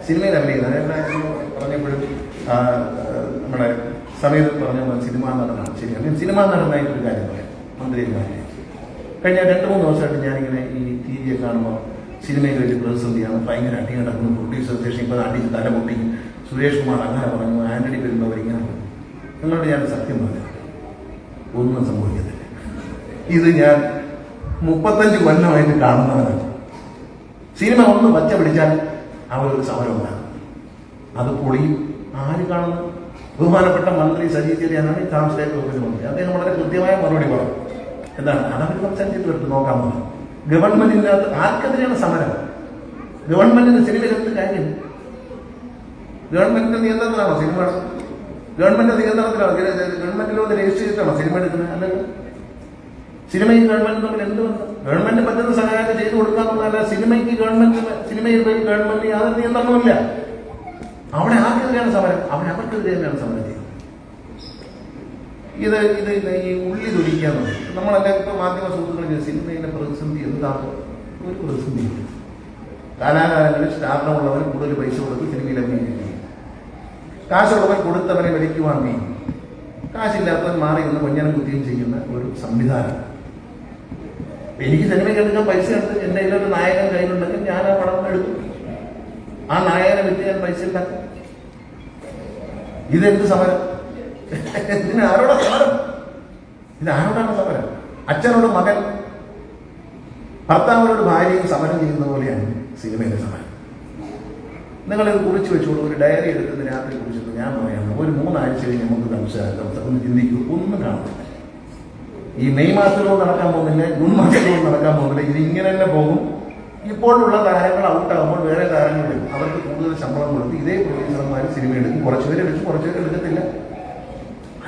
സിനിമയിൽ അഭിനയിക്കുന്നത്. പറഞ്ഞപ്പോഴും നമ്മുടെ സമയത്ത് പറഞ്ഞ സിനിമാ നടനാണ്. ശരിയാണ്, സിനിമാ നടനായിട്ടൊരു കാര്യം പറയാം. മന്ത്രിമാരെ കഴിഞ്ഞ 2-3 ദിവസമായിട്ട് ഞാനിങ്ങനെ ഈ ടി വിയെ കാണുമ്പോൾ സിനിമയിൽ വലിയ പ്രതിസന്ധിയാണ്, ഭയങ്കര അടി നടക്കുന്നു, പ്രൊഡ്യൂസർ സ്റ്റേഷൻ ഇപ്പോൾ അടിച്ച് തലമുട്ടി, സുരേഷ് കുമാർ അങ്ങനെ പറഞ്ഞു, ആന്റണി പെരുന്നവർ ഇങ്ങനെ പറഞ്ഞു. നിങ്ങളോട് ഞാൻ സത്യം പറഞ്ഞു, ഒന്നും സംഭവിക്കത്തില്ല. ഇത് ഞാൻ 35 കൊല്ലമായിട്ട് കാണുന്നവരാണ്. സിനിമ ഒന്ന് പച്ച പിടിച്ചാൽ അവരൊരു സമരം ഉണ്ടാകും, അത് പൊളിയും. ആര് കാണുന്നു? ബഹുമാനപ്പെട്ട മന്ത്രി സജി ചെറിയാനാണ് ഈ ട്രാൻസ്ലേറ്റ് വകുപ്പിന്റെ മന്ത്രി. അദ്ദേഹം വളരെ കൃത്യമായ മറുപടി പറഞ്ഞു. എന്താണ് അതവർ സംസാരിച്ചിട്ട് എടുത്ത് നോക്കാൻ പോകുന്നത്? ഗവൺമെന്റിനകത്ത് ആർക്കെതിരെയാണ് സമരം? ഗവൺമെന്റിന് സിനിമയിൽ എന്ത് കാര്യം? ഗവൺമെന്റിന്റെ നിയന്ത്രണത്തിലാണോ സിനിമ? ഗവൺമെന്റിന്റെ നിയന്ത്രണത്തിലാണോ? ഗവൺമെന്റിൽ വന്ന് രജിസ്റ്റർ ചെയ്തിട്ടാണോ സിനിമ എടുക്കുന്നത്? അല്ലെങ്കിൽ സിനിമയും ഗവൺമെന്റും തമ്മിൽ എന്ത് ബന്ധം? ഗവൺമെന്റ് പറ്റുന്ന സഹായം ചെയ്തു കൊടുക്കാമെന്നല്ല, സിനിമയ്ക്ക് സിനിമയിൽ ഗവൺമെന്റിന് യാതൊരു നിയന്ത്രണമില്ല. അവിടെ ആർക്കെതിരെയാണ് സമരം? അവർക്കെതിരെ തന്നെയാണ് സമരം ചെയ്യുന്നത്. ഇത് ഈ ഉള്ളി തൊലിക്കാന്ന് നമ്മളെല്ലാം ഇപ്പൊ മാധ്യമ സുഹൃത്തുക്കൾ സിനിമയിലെ പ്രതിസന്ധി എന്താണ്? ഒരു പ്രതിസന്ധിയില്ല. കാലാകാലങ്ങളിൽ സ്റ്റാർട്ടമുള്ളവന് കൂടുതൽ പൈസ കൊടുത്ത് സിനിമയിൽ അഭിനയിക്കുകയും കാശുള്ളവൻ കൊടുത്തവനെ വലിക്കുവാൻ ചെയ്യും, കാശില്ലാത്തവൻ മാറി നിന്ന് കൊഞ്ഞനം കുത്തിയും ചെയ്യുന്ന ഒരു സംവിധാനം. എനിക്ക് സിനിമയ്ക്ക് എടുക്കാൻ പൈസ എടുത്ത് എന്റെ കയ്യിലൊരു നായകൻ കയ്യിലുണ്ടെങ്കിൽ ഞാൻ ആ പണം എടുക്കും, ആ നായകനെ വിറ്റ് ഞാൻ പൈസ ഉണ്ടാക്കും. ഇതെന്ത് സമരം? ഇതിന് ആരോടാ സമരം? ഇതാരോടാണ് സമരം? അച്ഛനോട് മകൻ, ഭർത്താവിനോട് ഭാര്യയും സമരം ചെയ്യുന്ന പോലെയാണ് സിനിമയിലെ സമരം. നിങ്ങളിത് കുറിച്ച് വെച്ചോളൂ. ഒരു ഡയറി എടുക്കുന്ന രാത്രി കുറിച്ചിട്ട് ഞാൻ പറയാം, ഒരു 3 ആഴ്ച കഴിഞ്ഞ് നമുക്ക് ഒന്ന് ചിന്തിക്കൂ. ഒന്നും കാണുന്നില്ല. ഈ മെയ് മാസത്തിലൊന്നും നടക്കാൻ പോകുന്നില്ല, ജൂൺ മാസത്തിലൊന്നും നടക്കാൻ പോകുന്നില്ല. ഇത് ഇങ്ങനെ തന്നെ പോകും. ഇപ്പോഴുള്ള താരങ്ങൾ ഔട്ടാകുമ്പോൾ വേറെ താരങ്ങളും അവർക്ക് കൂടുതൽ ശമ്പളം കൊടുത്ത് ഇതേ പ്രൊഡ്യൂസർമാർ സിനിമ എടുക്കും. കുറച്ചുപേരെ എടുക്കും, കുറച്ചുപേരെ എടുക്കത്തില്ല.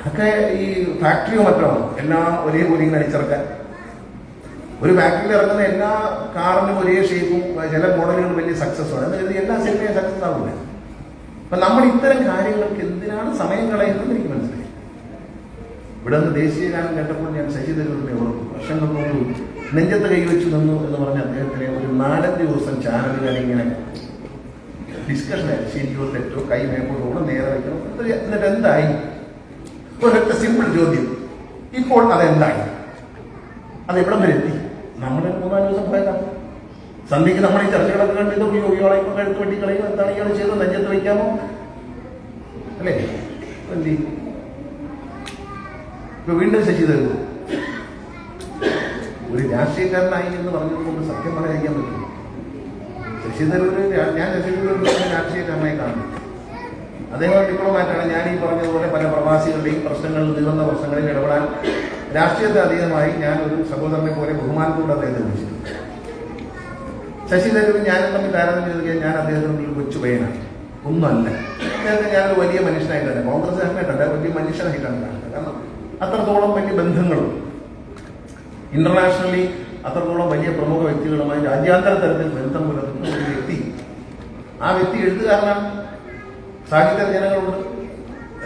അതൊക്കെ ഈ ഫാക്ടറിയോ മറ്റോ എല്ലാം ഒരേ പോലെ ഇങ്ങനെ അടിച്ചിറക്കാൻ. ഒരു ഫാക്ടറിയിൽ ഇറങ്ങുന്ന എല്ലാ കാറിനും ഒരേ ഷേപ്പും ചില മോഡലുകളും വലിയ സക്സസ് ആണ്. എന്ന് എല്ലാ സിനിമയും സക്സസ് ആവില്ല. അപ്പൊ നമ്മൾ ഇത്തരം കാര്യങ്ങൾക്ക് എന്തിനാണ് സമയം കളയുന്നത് എനിക്ക് മനസ്സിലായി. ഇവിടെ നിന്ന് ദേശീയ ഗാനം കേട്ടപ്പോൾ ഞാൻ ശശി തരൂരിനെ ഓർക്കും. വർഷങ്ങൾക്ക് മുമ്പ് നെഞ്ചത്ത് കൈവച്ചു നിന്നു എന്ന് പറഞ്ഞ അദ്ദേഹത്തിനെ ഒരു 4-5 ദിവസം ചാനലുകാർ ഇങ്ങനെ ഡിസ്കഷനായി, ശരിയോ തെറ്റോ, കൈ മേപ്പോട്ട് പോകണം, നേരെ വയ്ക്കണം. എന്നിട്ട് എന്തായി? ഒരൊറ്റ സിമ്പിൾ ചോദ്യം, ഇപ്പോൾ അതെന്തായി? അത് എവിടം വരെ എത്തി? നമ്മൾ 3-4 ദിവസം പോയതാണ്. സന്ധ്യക്ക് നമ്മൾ ഈ ചർച്ചകളൊക്കെ കണ്ട് ഇത് യോഗികളെ കഴുത്ത് വെട്ടിക്കളയും, എന്താണ് ഇയാൾ ചെയ്തത്, നെഞ്ചത്ത് വയ്ക്കാമോ അല്ലേ? എന്ത് ഇപ്പൊ വീണ്ടും ശശി തരൂർ ഒരു രാഷ്ട്രീയക്കാരനായി എന്ന് പറഞ്ഞതുകൊണ്ട് സത്യം പറയാതിരിക്കാൻ പറ്റും. ശശി തരൂര് ഞാൻ ശശി തരൂർ രാഷ്ട്രീയക്കാരനായി കാണുന്നു. അദ്ദേഹം ഡിപ്ലോമാറ്റാണ്. ഞാൻ ഈ പറഞ്ഞതുപോലെ പല പ്രവാസികളുടെയും പ്രശ്നങ്ങളിൽ തീർന്ന പ്രശ്നങ്ങളിൽ ഇടപെടാൻ രാഷ്ട്രീയത്തെ അതീതമായി ഞാൻ ഒരു സഹോദരനെ പോലെ ബഹുമാനത്തോടെ അദ്ദേഹത്തെ വിളിച്ചിട്ടുണ്ട്. ശശി തരൂരും ഞാനും തമ്മിൽ താരതമ്യം ചെയ്ത് ഞാൻ അദ്ദേഹത്തിന് ഒരു കൊച്ചു പയ്യനാണ്, ഒന്നുമല്ല. അദ്ദേഹത്തെ ഞാനൊരു വലിയ മനുഷ്യനായിട്ടാണ്, കോൺഗ്രസ്സുകാരനായിട്ടല്ല, വലിയ മനുഷ്യനായിട്ടാണ് കാണുന്നത്. കാരണം അത്രത്തോളം വലിയ ബന്ധങ്ങളും ഇന്റർനാഷണലി അത്രത്തോളം വലിയ പ്രമുഖ വ്യക്തികളുമായി രാജ്യാന്തര തലത്തിൽ ബന്ധം പുലർത്തുന്ന ഒരു വ്യക്തി. ആ വ്യക്തി എഴുത്തുകാരനാണ്, സാഹിത്യ രചനകളുണ്ട്,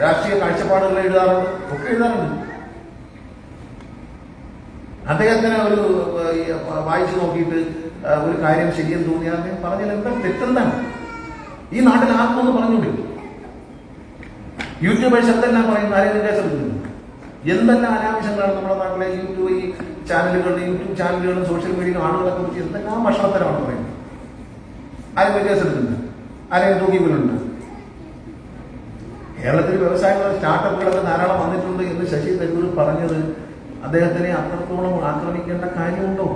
രാഷ്ട്രീയ കാഴ്ചപ്പാടുകൾ എഴുതാറുണ്ട്, ഒക്കെ എഴുതാറുണ്ട്. അദ്ദേഹത്തിന് ഒരു വായിച്ചു നോക്കിയിട്ട് ഒരു കാര്യം ശരിയെന്ന് തോന്നിയാൽ അദ്ദേഹം പറഞ്ഞാൽ എന്താ തെറ്റെന്താണ്? ഈ നാട്ടിൽ ആർക്കൊന്ന് പറഞ്ഞുകൂടി? യൂട്യൂബേഴ്സ് എന്തെല്ലാം പറയുന്നു, ആരെയും കേസെടുക്കുന്നു. എന്തെല്ലാം അനാവശ്യങ്ങളാണ് നമ്മുടെ നാട്ടിലെ യൂട്യൂബ് ചാനലുകളും സോഷ്യൽ മീഡിയയിലും ആളുകളെ കുറിച്ച് എന്തെല്ലാം ഭക്ഷണത്തരമാണ് പറയുന്നത്. ആരെയും കേസെടുക്കുന്നുണ്ട്, ആരെയും തൂക്കിക്കൊല്ലുന്നുണ്ട്. കേരളത്തിൽ വ്യവസായങ്ങളും സ്റ്റാർട്ടപ്പുകളൊക്കെ ധാരാളം വന്നിട്ടുണ്ട് എന്ന് ശശി തരൂർ പറഞ്ഞത് അദ്ദേഹത്തിനെ അത്രത്തോളം ആക്രമിക്കേണ്ട കാര്യമുണ്ടോ?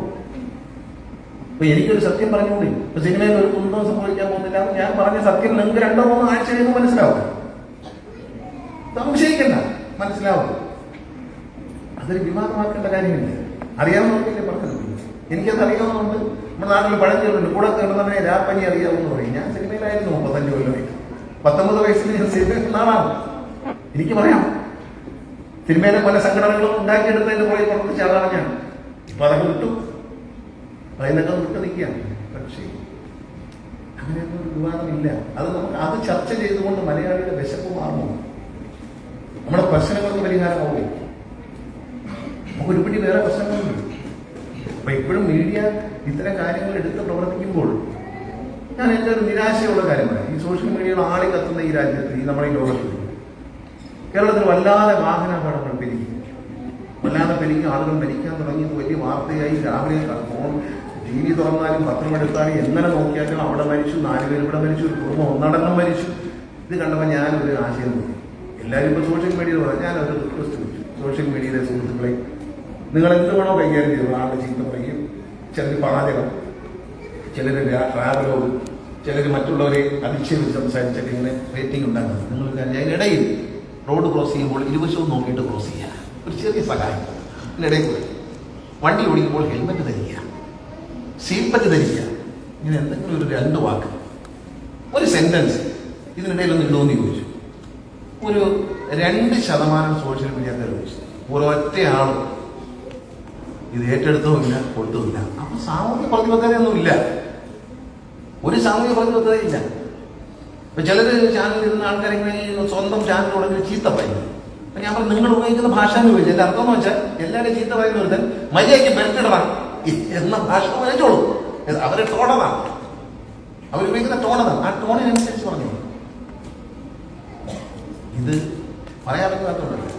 അപ്പൊ എനിക്കൊരു സത്യം പറഞ്ഞുകൂടി. ഇപ്പൊ സിനിമയിൽ ഒരു കുന്തം സംഭവിക്കാൻ പോകുന്നില്ല. ഞാൻ പറഞ്ഞ സത്യം നിങ്ങൾക്ക് 2-3 ആഴ്ച കഴിയുമ്പോൾ മനസ്സിലാവും. സംശയിക്കണ്ട, മനസ്സിലാവും. അതൊരു വിവാദമാക്കേണ്ട കാര്യമില്ല. അറിയാവുന്നവർക്കല്ലേ പറഞ്ഞത്. എനിക്കത് അറിയാവുന്നുണ്ട്. നമ്മുടെ നാട്ടിൽ പഴഞ്ചൊല്ലുണ്ട്, കൂടെ കിടന്നവനെ രാപ്പനി അറിയാമെന്ന് പറയും. ഞാൻ സിനിമയിലായിരുന്നു 35 കൊല്ലമായിട്ട്. 19 വയസ്സിൽ ഞാൻ സിനിമയിൽ നാളാണ്. എനിക്ക് പറയാം, സിനിമയിലെ പല സംഘടനകളും ഉണ്ടാക്കിയെടുത്തതിന്റെ പുറകെ പ്രവർത്തിച്ച ആളാണ് ഞാൻ. അപ്പൊ അതൊക്കെ വിട്ടു, അതിനൊക്കെ വിട്ടു നിൽക്കുകയാണ്. പക്ഷേ അങ്ങനെയൊന്നും ഒരു വിവാദമില്ല. അത് ചർച്ച ചെയ്തുകൊണ്ട് മലയാളിയുടെ വിശപ്പ് മാറുമോ? നമ്മുടെ പ്രശ്നങ്ങൾക്ക് പരിഹാരമാവോ? നമുക്ക് ഒരുപടി വേറെ പ്രശ്നങ്ങളുണ്ട്. അപ്പൊ ഇപ്പോഴും മീഡിയ ഇത്തരം കാര്യങ്ങൾ എടുത്ത് പ്രവർത്തിക്കുമ്പോൾ ഞാൻ എൻ്റെ ഒരു നിരാശയുള്ള കാര്യമാണ് ഈ സോഷ്യൽ മീഡിയയിൽ ആളി കത്തുന്ന ഈ രാജ്യത്ത്, ഈ നമ്മുടെ ഈ ലോകത്തിൽ കേരളത്തിൽ വല്ലാതെ വാഹനാപകടങ്ങൾ പെരുകി, വല്ലാതെ പെരുകി, ആളുകൾ മരിക്കാൻ തുടങ്ങിയത് വലിയ വാർത്തയായി. രാവിലെ ഫോൺ TV തുറന്നാലും പത്രം എടുത്താലും എങ്ങനെ നോക്കിയാലും അവിടെ മരിച്ചു, 4 പേര് ഇവിടെ മരിച്ചു, ഒരു കുടുംബം ഒന്നടങ്കം മരിച്ചു. ഇത് കണ്ടപ്പോൾ ഞാനൊരു ആശയം തോന്നി. എല്ലാവരും ഇപ്പോൾ സോഷ്യൽ മീഡിയയിൽ പറയാം. ഞാനൊരു റിക്വസ്റ്റ് വിളിച്ചു, സോഷ്യൽ മീഡിയയിലെ സുഹൃത്തുക്കളെ, നിങ്ങൾ എന്ത് വേണോ കൈകാര്യം ചെയ്തു. ആളുടെ ചീത്ത പറയും, ചിലർ പാചകം, ചിലർ ട്രാവലോഗ്, ചിലർ മറ്റുള്ളവരെ അധിക്ഷേപിച്ച് സംസാരിച്ചൊക്കെ ഇങ്ങനെ റേറ്റിംഗ് ഉണ്ടാകുന്നത്. നിങ്ങൾക്ക് അതിനിടയിൽ റോഡ് ക്രോസ് ചെയ്യുമ്പോൾ ഇരുവശവും നോക്കിയിട്ട് ക്രോസ് ചെയ്യുക, ഒരു ചെറിയ സഹായം. ഇതിനിടയിൽ കൂടെ വണ്ടി ഓടിക്കുമ്പോൾ ഹെൽമെറ്റ് ധരിക്കുക, സീറ്റ് ബെൽറ്റ് ധരിക്കുക. ഇങ്ങനെ എന്തെങ്കിലും ഒരു 2 വാക്ക്, ഒരു സെന്റൻസ് ഇതിനിടയിലൊന്നും ഇടുമെന്ന് ചോദിച്ചു. ഒരു 2% സോഷ്യൽ മീഡിയക്കാർ ചോദിച്ചു. ഒരൊറ്റ ആളും ഇത് ഏറ്റെടുത്തുമില്ല, കൊടുത്തുമില്ല. അപ്പൊ സാമൂഹ്യ പ്രതിബദ്ധതയൊന്നുമില്ല, ഒരു സാമൂഹ്യ പ്രതിബദ്ധതയില്ല. ഇപ്പൊ ചിലര് ചാനൽ ഇരുന്ന ആൾക്കാരെങ്ങനെ സ്വന്തം ചാനൽ തുടങ്ങി ചീത്ത പറയുന്നു. അപ്പൊ ഞാൻ പറഞ്ഞു, നിങ്ങൾ ഉപയോഗിക്കുന്ന ഭാഷ എന്ന് ചോദിച്ചു. എന്റെ അർത്ഥം എന്ന് വെച്ചാൽ എല്ലാവരും ചീത്ത പറയുന്ന ഒരുത്തൻ മര്യാദയ്ക്ക് ബെൽറ്റിടണം എന്ന ഭാഷ ഉപയോഗിച്ചോളൂ. അവരെ ടോണതാണ്, അവരുപയോഗിക്കുന്ന ടോണതാണ്. ആ ടോണിനനുസരിച്ച് പറഞ്ഞു. ഇത് പറയാൻ പറ്റാത്തതുണ്ടല്ലോ,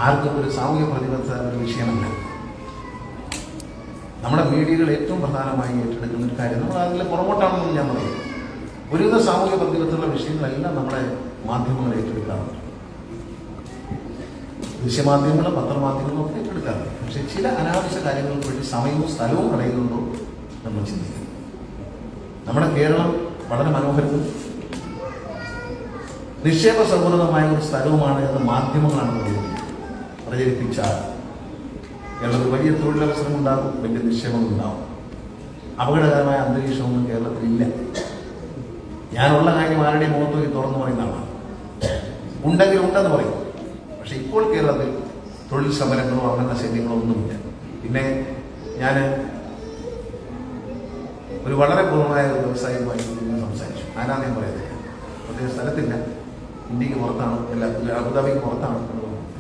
ആർക്കും ഒരു സാമൂഹ്യ പ്രതിബദ്ധത ഒരു വിഷയമല്ല. നമ്മുടെ മീഡിയകൾ ഏറ്റവും പ്രധാനമായി ഏറ്റെടുക്കുന്ന ഒരു കാര്യം, നമ്മൾ അതിൽ പുറകോട്ടാണെന്ന് ഞാൻ പറയും. ഒരുവിധ സാമൂഹ്യ പ്രതിബദ്ധതയുള്ള വിഷയങ്ങളെല്ലാം നമ്മുടെ മാധ്യമങ്ങൾ ഏറ്റെടുക്കാറുണ്ട്. ദൃശ്യമാധ്യമങ്ങളും പത്രമാധ്യമങ്ങളും ഒക്കെ ഏറ്റെടുക്കാറുണ്ട്. പക്ഷെ ചില അനാവശ്യ കാര്യങ്ങൾക്ക് വേണ്ടി സമയവും സ്ഥലവും കളയുന്നുണ്ടോ നമ്മൾ ചിന്തിക്കുന്നു. നമ്മുടെ കേരളം വളരെ മനോഹരവും നിക്ഷേപ സൗഹൃദമായ ഒരു സ്ഥലവുമാണ് എന്ന് മാധ്യമങ്ങളാണ് പ്രചരിപ്പിച്ചാൽ കേരളത്തിൽ വലിയ തൊഴിലവസരം ഉണ്ടാകും, വലിയ നിക്ഷേപങ്ങളുണ്ടാകും. അപകടകരമായ അന്തരീക്ഷമൊന്നും കേരളത്തിലില്ല. ഞാനുള്ള കാര്യം ആരുടെയും മുഖത്ത് തുറന്നു പറയുന്നതാണ്. ഉണ്ടെങ്കിൽ ഉണ്ടെന്ന് പറയും. പക്ഷെ ഇപ്പോൾ കേരളത്തിൽ തൊഴിൽ സമരങ്ങളോ അങ്ങനത്തെ ശല്യങ്ങളോ ഒന്നുമില്ല. പിന്നെ ഞാൻ ഒരു വളരെ പൂർണ്ണമായ ഒരു വ്യവസായവുമായി സംസാരിച്ചു. ആരാന്ന് ഞാൻ പറയുന്നത്, പ്രത്യേക സ്ഥലത്തില്ല, ഇന്ത്യക്ക് പുറത്താണ്, അബുദാബിക്ക് പുറത്താണ്.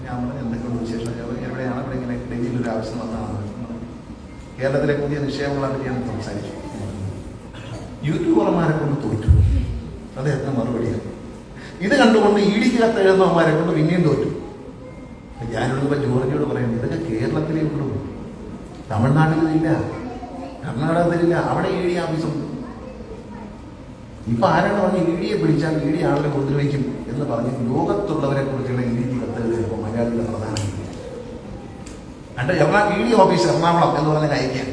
ഞാൻ പറഞ്ഞു എന്തൊക്കെയുള്ള വിശേഷം, എവിടെയാണ്, ഇവിടെ ഇങ്ങനെ ഡൽഹിയിലൊരു ആവശ്യം വന്നതാണ്. കേരളത്തിലെ പുതിയ നിക്ഷേപങ്ങളെ പറ്റി ഞാൻ സംസാരിച്ചു. യൂട്യൂബർമാരെ കൊണ്ട് തോറ്റു, അദ്ദേഹത്തിന് മറുപടിയാണ്. ഇത് കണ്ടുകൊണ്ട് ഇടിക്ക് കത്തെഴുതുന്നവന്മാരെ കൊണ്ട് പിന്നെയും തോറ്റു. ഞാനിവിടെ ജോർജിയോട് പറയുന്നത്, ഇതൊക്കെ കേരളത്തിലേ ഉള്ളൂ, തമിഴ്നാട്ടിലില്ല, കർണാടകത്തിലില്ല. അവിടെ ED ഓഫീസുണ്ട്. ഇപ്പൊ ആരാണ് പറഞ്ഞ് ED പിടിച്ചാൽ ED ആളുകളെ കൊണ്ടുവയ്ക്കും എന്ന് പറഞ്ഞ് ലോകത്തുള്ളവരെ കുറിച്ചുള്ള ED കത്തെഴുതുമ്പോൾ മലയാളികളുടെ പ്രധാന ED ഓഫീസ് എറണാകുളം എന്ന് പറഞ്ഞ അയക്കാൻ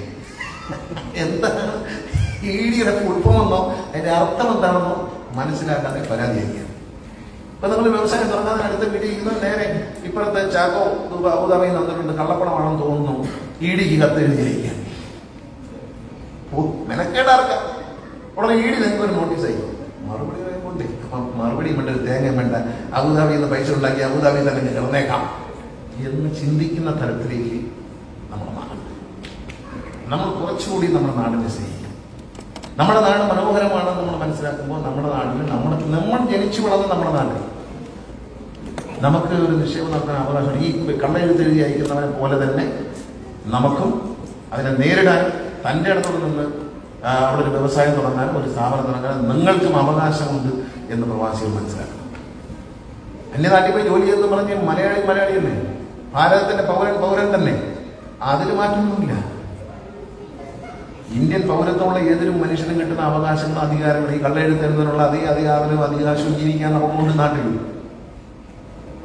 എന്താണ് EDയുടെ ഉൾപ്പമെന്നോ അതിന്റെ അർത്ഥം എന്താണെന്നോ മനസ്സിലാക്കാതെ പരാതി അയക്കുക. ഇപ്പൊ നിങ്ങൾ വ്യവസായം തുടങ്ങാതെ അടുത്ത വീട്ടിൽ ഇന്ന് നേരെ ഇപ്പോഴത്തെ ചാക്കോ അബുദാബിയിൽ വന്നിട്ടുണ്ട്, കള്ളപ്പണമാണെന്ന് തോന്നുന്നു, EDക്ക് കത്തെഴുതി അയക്കാൻ. മെനക്കേടാർക്കാം. ഉടനെ ED നിങ്ങൾക്ക് ഒരു നോട്ടീസ് അയക്കും. മറുപടി പറയുമ്പോണ്ട് മറുപടി വേണ്ട, ഒരു തേങ്ങ വേണ്ട, അബുദാബിയിൽ നിന്ന് പൈസ ഉണ്ടാക്കി അബുദാബിയിൽ തന്നെ കിടന്നേക്കാം എന്ന് ചിന്തിക്കുന്ന തരത്തിലേക്ക് നമ്മുടെ നാട്, നമ്മൾ കുറച്ചുകൂടി നമ്മുടെ നാടിനെ സ്നേഹിക്കും. നമ്മുടെ നാട് മനോഹരമാണെന്ന് നമ്മൾ മനസ്സിലാക്കുമ്പോൾ നമ്മുടെ നാട്ടിൽ നമ്മൾ ജനിച്ചു വളർന്ന നമ്മുടെ നാട്ടിൽ നമുക്ക് ഒരു നിക്ഷേപം നടത്താൻ അവകാശം. ഈ കള്ളെഴുത്തെഴുതി അയക്കുന്നവനെ പോലെ തന്നെ നമുക്കും അതിനെ നേരിടാൻ, തൻ്റെ അടുത്തോട് നിന്ന് അവിടെ ഒരു വ്യവസായം തുടങ്ങാനും ഒരു സ്ഥാപനം തുടങ്ങാനും നിങ്ങൾക്കും അവകാശമുണ്ട് എന്ന് പ്രവാസികൾ മനസ്സിലാക്കണം. അന്യനാട്ടിൽ പോയി ജോലി ചെയ്തെന്ന് പറഞ്ഞ് മലയാളി തന്നെ, ഭാരതത്തിന്റെ പൗരൻ തന്നെ, അതിൽ മാറ്റമൊന്നുമില്ല. ഇന്ത്യൻ പൗരത്വമുള്ള ഏതൊരു മനുഷ്യനും കിട്ടുന്ന അവകാശങ്ങളും അധികാരങ്ങളും ഈ കള്ളെഴുത്തരുന്നതിനുള്ള അതേ അധികാരവും അധികാരവും ജീവിക്കാൻ നമുക്കുണ്ട് നാട്ടിൽ.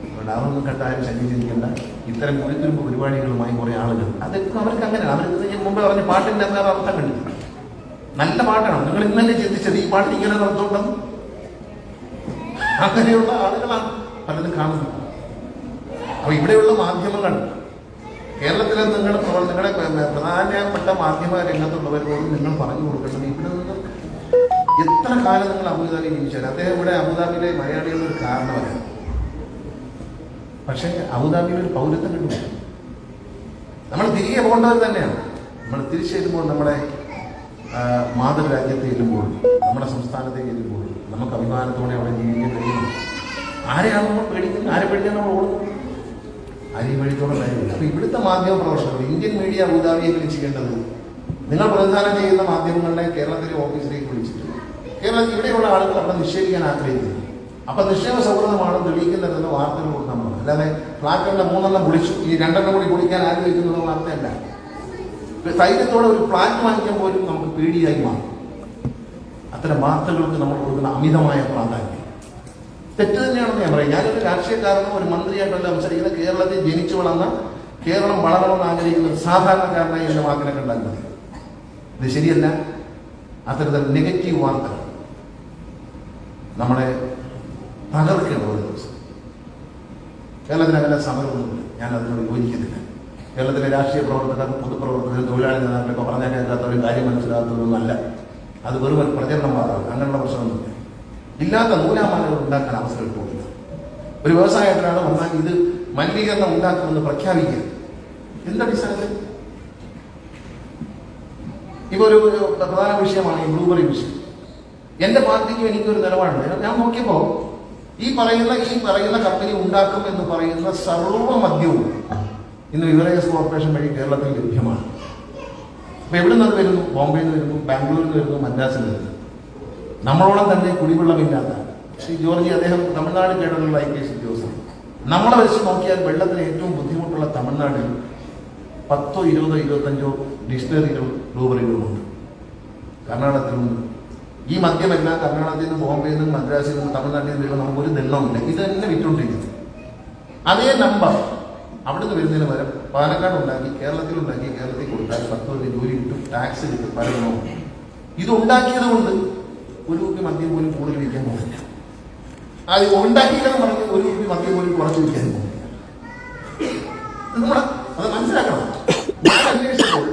അതുകൊണ്ട് അതൊന്നും കെട്ടാനും ശല്യം ഇത്തരം കുഴിത്തുരുമ്പ് പരിപാടികളുമായി കുറെ ആളുകൾ, അതൊക്കെ അവർക്ക് അങ്ങനെയാണ്. അവർക്ക് മുമ്പ് പറഞ്ഞ പാട്ടിന്റെ അന്നേരം അർത്ഥം കണ്ടില്ല. നല്ല പാട്ടാണ്. നിങ്ങൾ ഇന്നലെ ചിന്തിച്ചത് ഈ പാട്ടിന് ഇങ്ങനെ അർത്ഥമുണ്ടെന്ന്. അങ്ങനെയുള്ള ആളുകളാണ് പലതും കാണുന്നത്. അപ്പൊ ഇവിടെയുള്ള മാധ്യമങ്ങൾ, കേരളത്തിലെ നിങ്ങളുടെ പ്രധാനപ്പെട്ട മാധ്യമ രംഗത്തുള്ളവരോട് നിങ്ങൾ പറഞ്ഞു കൊടുക്കേണ്ടത്, ഇവിടെ നിന്ന് എത്ര കാലം നിങ്ങൾ അബുദാബി ജീവിച്ചാൽ, അദ്ദേഹം ഇവിടെ അബുദാബിയിലെ മലയാളികളുടെ ഒരു കാരണമല്ല. പക്ഷേ അബുദാബിയിൽ ഒരു പൗരത്വം കിട്ടും. നമ്മൾ തിരികെ പോകേണ്ടവർ തന്നെയാണ്. നമ്മൾ തിരിച്ചു ചെല്ലുമ്പോൾ നമ്മുടെ മാതൃരാജ്യത്ത് ചെല്ലുമ്പോൾ, നമ്മുടെ സംസ്ഥാനത്തേക്ക് ചെല്ലുമ്പോൾ നമുക്ക് അഭിമാനത്തോടെ അവിടെ ജീവിക്കാൻ കഴിയണം. ആരെയാണ് നമ്മൾ പേടിക്കുന്നത്? ആരെ പേടിക്കാൻ നമ്മൾ ഓടുന്നു? ആരെയും പേടിത്തോടെ കാര്യമില്ല. അപ്പൊ ഇവിടുത്തെ മാധ്യമ പ്രവർത്തകർ, ഇന്ത്യൻ മീഡിയ അബുദാബിയെ വിളിച്ചിരിക്കേണ്ടത്, നിങ്ങൾ പ്രതിനിധാനം ചെയ്യുന്ന മാധ്യമങ്ങളുടെ കേരളത്തിലെ ഓഫീസിലേക്ക് വിളിച്ചിട്ട് കേരളത്തിൽ ഇവിടെയുള്ള ആളുകൾ അവിടെ നിക്ഷേപിക്കാൻ ആഗ്രഹിക്കുന്നു. അപ്പൊ നിക്ഷേപ സൗഹൃദമാണ് തെളിയിക്കുന്നതെന്ന് വാർത്തകൾ കൊടുക്കാൻ, അല്ലാതെ ഫ്ലാറ്റുകളുടെ 3 പൊളിച്ചു ഈ 2 കൂടി പൊളിക്കാൻ ആഗ്രഹിക്കുന്നത് വാർത്തയല്ല. ധൈര്യത്തോടെ ഒരു ഫ്ലാറ്റ് വാങ്ങിക്കാൻ പോലും നമുക്ക് പേടിയായി മാറും. അത്തരം വാർത്തകൾക്ക് നമ്മൾ കൊടുക്കുന്ന അമിതമായ പ്രാധാന്യം തെറ്റ് തന്നെയാണെന്ന് ഞാൻ പറയും. ഞാനൊരു രാഷ്ട്രീയക്കാരനോ ഒരു മന്ത്രിയായിട്ടല്ല സംസാരിക്കുന്ന, കേരളത്തിൽ ജനിച്ചു വളർന്ന, കേരളം വളരണമെന്ന് ആഗ്രഹിക്കുന്ന ഒരു സാധാരണക്കാരനായി എന്റെ വാക്കിനെ കണ്ടാൽ മതി. ഇത് ശരിയല്ല. അത്തരത്തിൽ നെഗറ്റീവ് വാർത്തകൾ നമ്മളെ തകർക്കേണ്ട ഒരു ദിവസം. കേരളത്തിൽ അങ്ങനെ സമരമൊന്നുമില്ല, ഞാൻ അതിനോട് യോജിക്കുന്നില്ല. കേരളത്തിലെ രാഷ്ട്രീയ പ്രവർത്തകർ, പൊതുപ്രവർത്തകർ, തൊഴിലാളി നേതാക്കളൊക്കെ പറഞ്ഞാൽ കേൾക്കാത്തവരും കാര്യം മനസ്സിലാത്തതൊന്നുമല്ല. അത് വെറും ഒരു പ്രചരണം മാത്രമാണ്. അങ്ങനെയുള്ള പ്രശ്നമൊന്നുമില്ല. ഇല്ലാത്ത നൂലാമാലകൾ ഉണ്ടാക്കാൻ അവസരം ഇട്ടുകൊടുക്കുക. ഒരു വ്യവസായത്തിലാണ് വന്നാൽ ഇത് മലിനീകരണം ഉണ്ടാക്കുമെന്ന് പ്രഖ്യാപിക്കുക. എന്തടിസ്ഥാനത്തിൽ? ഇപ്പൊ ഒരു പ്രധാന വിഷയമാണ് ഈ ബ്ലൂബെറി വിഷയം. എന്റെ പാർട്ടിക്കും എനിക്കൊരു നിലപാടുണ്ട്. ഞാൻ നോക്കിയപ്പോ ഈ പറയുന്ന കമ്പനി ഉണ്ടാക്കും എന്ന് പറയുന്ന സർവ്വ മദ്യവും ഇന്ന് ബിവറേജസ് കോർപ്പറേഷൻ വഴി കേരളത്തിൽ ലഭ്യമാണ്. അപ്പൊ എവിടെ നിന്ന് വരുന്നു? ബോംബെയിൽ നിന്ന് വരുന്നു, ബാംഗ്ലൂരിൽ നിന്ന് വരുന്നു, മദ്രാസിൽ നിന്ന് വരുന്നു. നമ്മളോളം തന്നെ കുടിവെള്ളമില്ലാത്ത ശ്രീ ജോർജി, അദ്ദേഹം തമിഴ്നാട് കേഡറിലുള്ള IPS ഉദ്യോഗസ്ഥനാണ്. നമ്മളെ വെച്ച് നോക്കിയാൽ വെള്ളത്തിന് ഏറ്റവും ബുദ്ധിമുട്ടുള്ള തമിഴ്നാട്ടിൽ 10, 20, 25 ഡിസ്റ്റിലറികളും ബ്ലൂബറികളുമുണ്ട്. കർണാടകത്തിലുണ്ട്. ഈ മദ്യമെല്ലാം കർണാടകത്തിൽ നിന്ന്, ബോംബെയിൽ നിന്ന്, മദ്രാസിൽ നിന്ന്, തമിഴ്നാട്ടിൽ നിന്ന് വരുമ്പോൾ നമുക്കൊരു ദണ്ണവുമില്ല. ഇത് തന്നെ വിറ്റുകൊണ്ടിരിക്കുന്നത്. അതേ നമ്പർ അവിടുന്ന് വരുന്നതിന് പകരം പാലക്കാട് ഉണ്ടാക്കി, കേരളത്തിൽ കൊടുത്താൽ 10 പേർക്ക് ജോലി കിട്ടും, ടാക്സ് കിട്ടും, പലതോ. ഇത് ഉണ്ടാക്കിയത് കൊണ്ട് ഒരു കുപ്പി മദ്യം പോലും കൂടുതൽ വിൽക്കാൻ പോകുന്നില്ല. അത് ഉണ്ടാക്കിയില്ലെന്ന് പറഞ്ഞ് ഒരു കുപ്പി മദ്യം പോലും കുറച്ച് വിൽക്കാൻ പോകുന്നില്ല. അത് മനസ്സിലാക്കണം. ഞാൻ അന്വേഷിച്ചപ്പോൾ